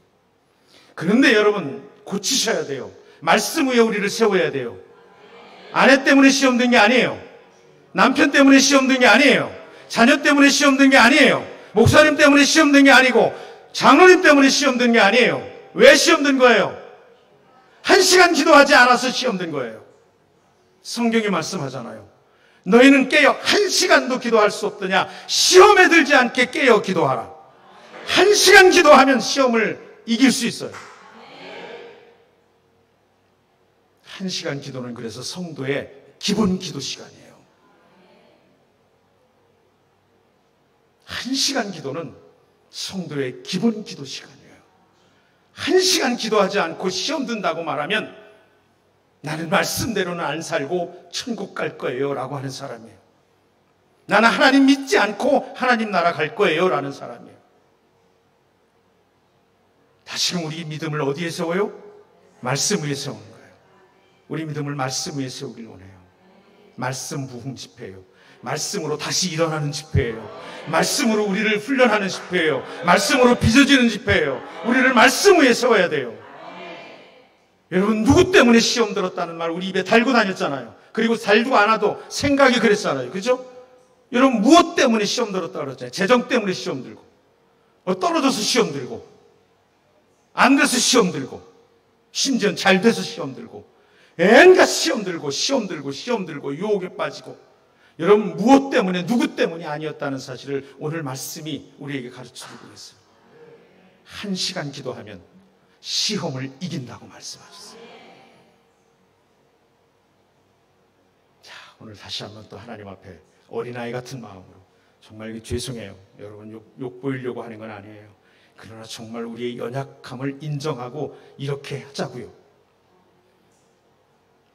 [SPEAKER 1] 그런데 여러분 고치셔야 돼요. 말씀 위에 우리를 세워야 돼요. 아내 때문에 시험 든 게 아니에요. 남편 때문에 시험 든 게 아니에요. 자녀 때문에 시험 든 게 아니에요. 목사님 때문에 시험 든 게 아니고, 장로님 때문에 시험 든 게 아니에요. 왜 시험 든 거예요? 1시간 기도하지 않아서 시험 든 거예요. 성경이 말씀하잖아요. 너희는 깨어 1시간도 기도할 수 없더냐? 시험에 들지 않게 깨어 기도하라. 1시간 기도하면 시험을 이길 수 있어요. 1시간 기도는 그래서 성도의 기본 기도 시간이에요. 1시간 기도는 성도의 기본 기도 시간이에요. 1시간 기도하지 않고 시험 든다고 말하면 나는 말씀대로는 안 살고 천국 갈 거예요 라고 하는 사람이에요. 나는 하나님 믿지 않고 하나님 나라 갈 거예요 라는 사람이에요. 다시금 우리 믿음을 어디에 세워요? 말씀 위에 세우는 거예요. 우리 믿음을 말씀 위에 세우길 원해요. 말씀 부흥 집회예요. 말씀으로 다시 일어나는 집회예요. 말씀으로 우리를 훈련하는 집회예요. 말씀으로 빚어지는 집회예요. 우리를 말씀 위에 세워야 돼요. 여러분, 누구 때문에 시험 들었다는 말 우리 입에 달고 다녔잖아요. 그리고 달고 않아도 생각이 그랬잖아요. 그죠? 여러분, 무엇 때문에 시험 들었다고 그랬잖아요. 재정 때문에 시험 들고, 떨어져서 시험 들고, 안 돼서 시험 들고, 심지어는 잘 돼서 시험 들고, 엔갖 시험 들고 유혹에 빠지고. 여러분, 무엇 때문에, 누구 때문이 아니었다는 사실을 오늘 말씀이 우리에게 가르쳐주고 있어요. 1시간 기도하면 시험을 이긴다고 말씀하셨어요. 자, 오늘 다시 한번 또 하나님 앞에 어린아이 같은 마음으로, 정말 죄송해요. 여러분, 욕 보이려고 하는 건 아니에요. 그러나 정말 우리의 연약함을 인정하고 이렇게 하자고요.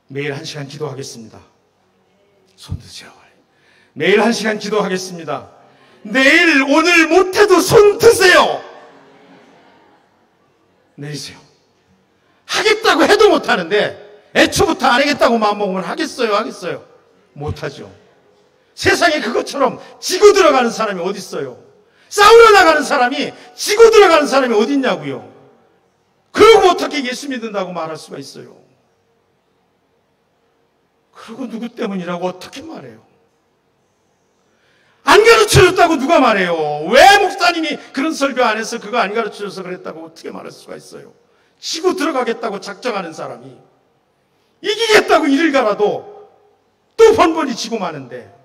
[SPEAKER 1] 매일 1시간 기도하겠습니다. 손 드세요. 매일 1시간 기도하겠습니다. 내일, 오늘 못해도 손 드세요. 내리세요. 하겠다고 해도 못하는데, 애초부터 안 하겠다고 마음먹으면 하겠어요? 못하죠. 세상에 그것처럼 지고 들어가는 사람이 어디 있어요? 싸우러 나가는 사람이 지고 들어가는 사람이 어디 있냐고요. 그러고 어떻게 예수 믿는다고 말할 수가 있어요? 그리고 누구 때문이라고 어떻게 말해요? 안 가르쳐줬다고 누가 말해요? 왜 목사님이 그런 설교 안 해서 그거 안 가르쳐줘서 그랬다고 어떻게 말할 수가 있어요? 치고 들어가겠다고 작정하는 사람이 이기겠다고 이를 갈아도 또 번번이 지고 마는데.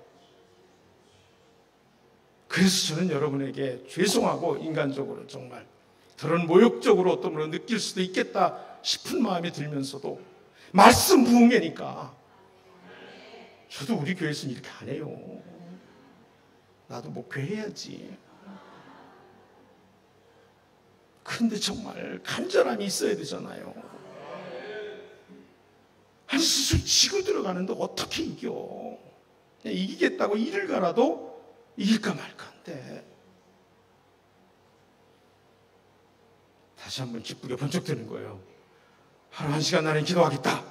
[SPEAKER 1] 그래서 저는 여러분에게 죄송하고 인간적으로 정말 저런 모욕적으로 어떤 분은 느낄 수도 있겠다 싶은 마음이 들면서도 말씀 부흥회니까 저도 우리 교회에서는 이렇게 안 해요. 나도 목회해야지. 근데 정말 간절함이 있어야 되잖아요. 한 수술 치고 들어가는데 어떻게 이겨? 그냥 이기겠다고 이를 갈아도 이길까 말까인데. 다시 한번 기쁘게 번쩍 드는 거예요. 하루 1시간 나는 기도하겠다.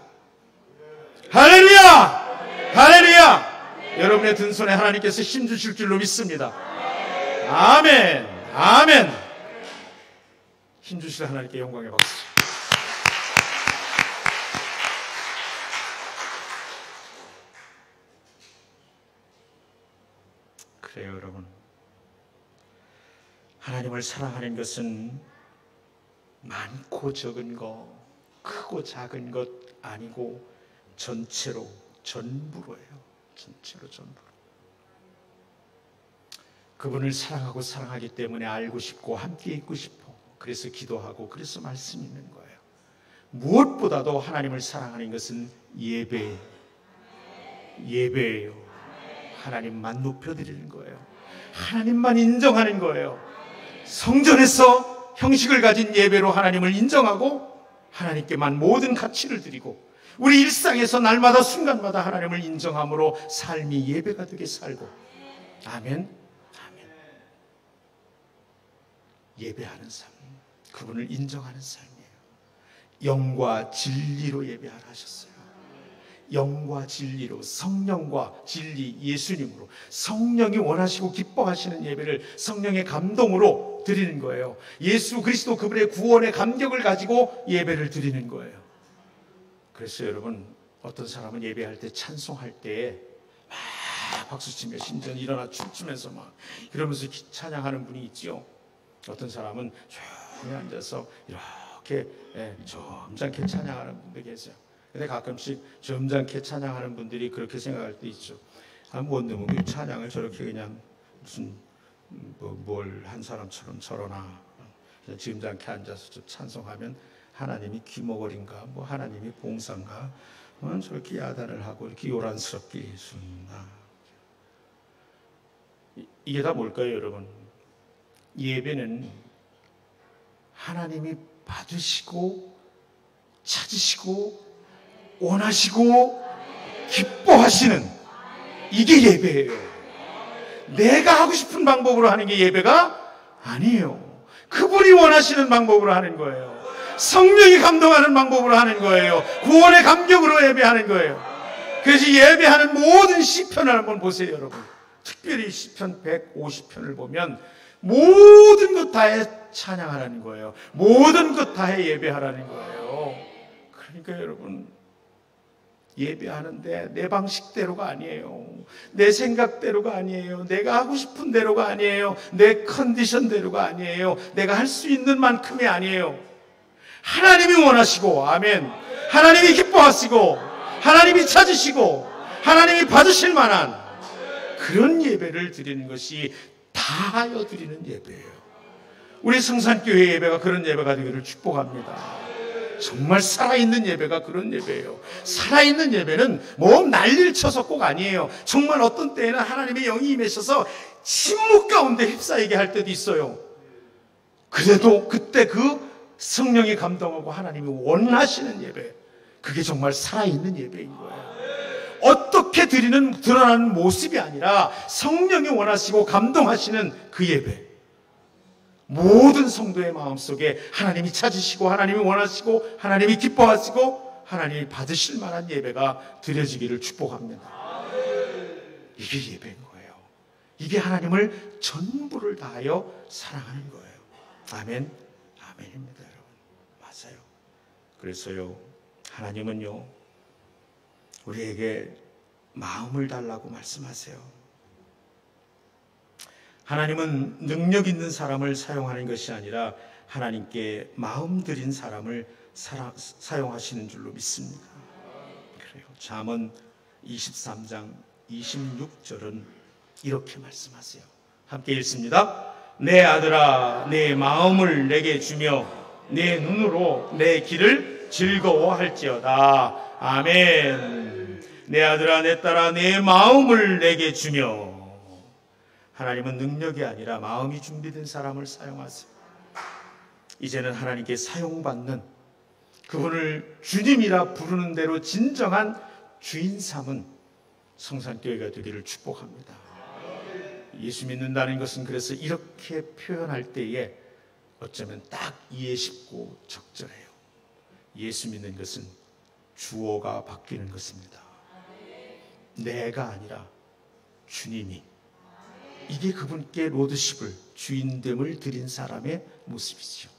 [SPEAKER 1] 할렐루야! 할렐루야! 여러분의 든 손에 하나님께서 힘 주실 줄로 믿습니다. 아멘. 아멘. 힘 주실 하나님께 영광의 박수. 그래요, 여러분. 하나님을 사랑하는 것은 많고 적은 것, 크고 작은 것 아니고 전체로, 전부로예요. 전체로, 전부로. 그분을 사랑하고 사랑하기 때문에 알고 싶고 함께 있고 싶어. 그래서 기도하고 그래서 말씀 있는 거예요. 무엇보다도 하나님을 사랑하는 것은 예배예요. 하나님만 높여드리는 거예요. 하나님만 인정하는 거예요. 성전에서 형식을 가진 예배로 하나님을 인정하고 하나님께만 모든 가치를 드리고 우리 일상에서 날마다 순간마다 하나님을 인정함으로 삶이 예배가 되게 살고. 아멘. 아멘. 예배하는 삶, 그분을 인정하는 삶이에요. 영과 진리로 예배하라 하셨어요. 영과 진리로, 성령과 진리, 예수님으로, 성령이 원하시고 기뻐하시는 예배를 성령의 감동으로 드리는 거예요. 예수 그리스도 그분의 구원의 감격을 가지고 예배를 드리는 거예요. 그래서 여러분, 어떤 사람은 예배할 때, 찬송할 때에 막 박수치며 심지어 일어나 춤추면서 막 그러면서 찬양하는 분이 있지요. 어떤 사람은 조용히 앉아서 이렇게 점잖게 찬양하는 분도 계세요. 근데 가끔씩 점잖게 찬양하는 분들이 그렇게 생각할 때 있죠. 뭔 놈은 찬양을 저렇게 그냥 무슨 뭘 한 사람처럼 저러나, 그냥 점잖게 앉아서 좀 찬송하면 하나님이 귀머거린가, 하나님이 봉사인가, 저렇게 야단을 하고 이렇게 요란스럽게 예수나. 이게 다 뭘까요, 여러분? 예배는 하나님이 받으시고 찾으시고 원하시고 기뻐하시는, 이게 예배예요. 내가 하고 싶은 방법으로 하는 게 예배가 아니에요. 그분이 원하시는 방법으로 하는 거예요. 성령이 감동하는 방법으로 하는 거예요. 구원의 감격으로 예배하는 거예요. 그래서 예배하는 모든 시편을 한번 보세요, 여러분. 특별히 시편 150편을 보면 모든 것 다해 찬양하라는 거예요. 모든 것 다해 예배하라는 거예요. 그러니까 여러분, 예배하는데 내 방식대로가 아니에요. 내 생각대로가 아니에요. 내가 하고 싶은 대로가 아니에요. 내 컨디션대로가 아니에요. 내가 할 수 있는 만큼이 아니에요. 하나님이 원하시고, 아멘, 하나님이 기뻐하시고 하나님이 찾으시고 하나님이 받으실 만한 그런 예배를 드리는 것이 다하여 드리는 예배예요. 우리 성산교회 예배가 그런 예배가 되기를 축복합니다. 정말 살아있는 예배가 그런 예배예요. 살아있는 예배는 난리를 쳐서 꼭 아니에요. 정말 어떤 때에는 하나님의 영이 임하셔서 침묵 가운데 휩싸이게 할 때도 있어요. 그래도 그때 그 성령이 감동하고 하나님이 원하시는 예배, 그게 정말 살아있는 예배인 거예요. 어떻게 드러나는 모습이 아니라 성령이 원하시고 감동하시는 그 예배, 모든 성도의 마음속에 하나님이 찾으시고 하나님이 원하시고 하나님이 기뻐하시고 하나님이 받으실 만한 예배가 드려지기를 축복합니다. 이게 예배인 거예요. 이게 하나님을 전부를 다하여 사랑하는 거예요. 아멘, 아멘입니다, 여러분. 맞아요. 그래서요, 하나님은요, 우리에게 마음을 달라고 말씀하세요. 하나님은 능력 있는 사람을 사용하는 것이 아니라 하나님께 마음 들인 사람을 사용하시는 줄로 믿습니다. 그래요. 잠언 23장 26절은 이렇게 말씀하세요. 함께 읽습니다. 내 아들아, 내 마음을 내게 주며 내 눈으로 내 길을 즐거워할지어다. 아멘. 내 아들아, 내 딸아, 내 마음을 내게 주며. 하나님은 능력이 아니라 마음이 준비된 사람을 사용하세요. 이제는 하나님께 사용받는, 그분을 주님이라 부르는 대로 진정한 주인 삼은 성산교회가 되기를 축복합니다. 예수 믿는다는 것은 그래서 이렇게 표현할 때에 어쩌면 딱 이해 쉽고 적절해요. 예수 믿는 것은 주어가 바뀌는 것입니다. 내가 아니라 주님이, 이게 그분께 로드십을, 주인됨을 드린 사람의 모습이죠.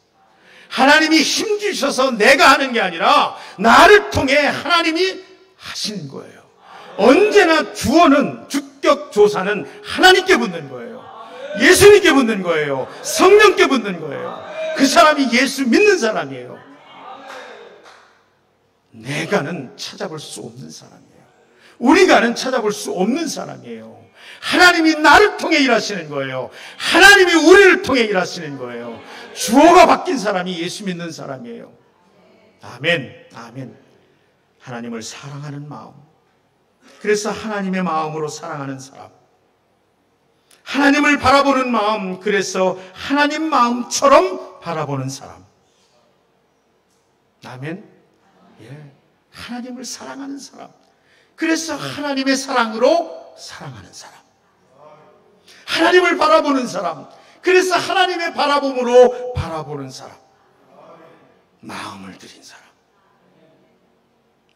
[SPEAKER 1] 하나님이 힘주셔서 내가 하는 게 아니라 나를 통해 하나님이 하시는 거예요. 언제나 주어는, 주격 조사는 하나님께 붙는 거예요. 예수님께 붙는 거예요. 성령께 붙는 거예요. 그 사람이 예수 믿는 사람이에요. 내가는 찾아볼 수 없는 사람이에요. 우리가는 찾아볼 수 없는 사람이에요. 하나님이 나를 통해 일하시는 거예요. 하나님이 우리를 통해 일하시는 거예요. 주어가 바뀐 사람이 예수 믿는 사람이에요. 아멘, 아멘. 하나님을 사랑하는 마음, 그래서 하나님의 마음으로 사랑하는 사람, 하나님을 바라보는 마음, 그래서 하나님 마음처럼 바라보는 사람. 아멘. 하나님을 사랑하는 사람, 그래서 하나님의 사랑으로 사랑하는 사람, 하나님을 바라보는 사람, 그래서 하나님의 바라봄으로 바라보는 사람, 마음을 들인 사람.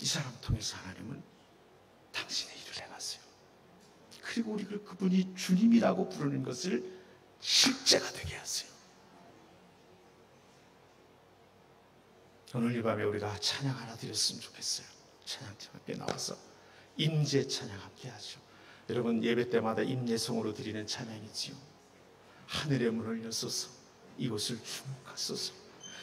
[SPEAKER 1] 이 사람 통해서 하나님은 당신의 일을 행하세요. 그리고 우리를 그분이 주님이라고 부르는 것을 실제가 되게 하세요. 오늘 이 밤에 우리가 찬양 하나 드렸으면 좋겠어요. 찬양팀 함께 나와서 임재 찬양 함께 하죠. 여러분, 예배 때마다 임예성으로 드리는 찬양이지요. 하늘의 문을 여소서 이곳을 주목하소서.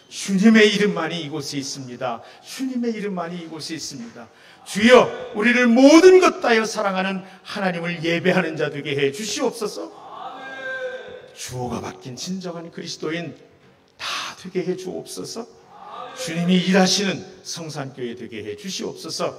[SPEAKER 1] 주님의 이름만이 이곳에 있습니다. 주님의 이름만이 이곳에 있습니다. 주여, 우리를 모든 것 다여 사랑하는 하나님을 예배하는 자 되게 해 주시옵소서. 주어가 바뀐 진정한 그리스도인 다 되게 해 주옵소서. 주님이 일하시는 성산교회 되게 해 주시옵소서.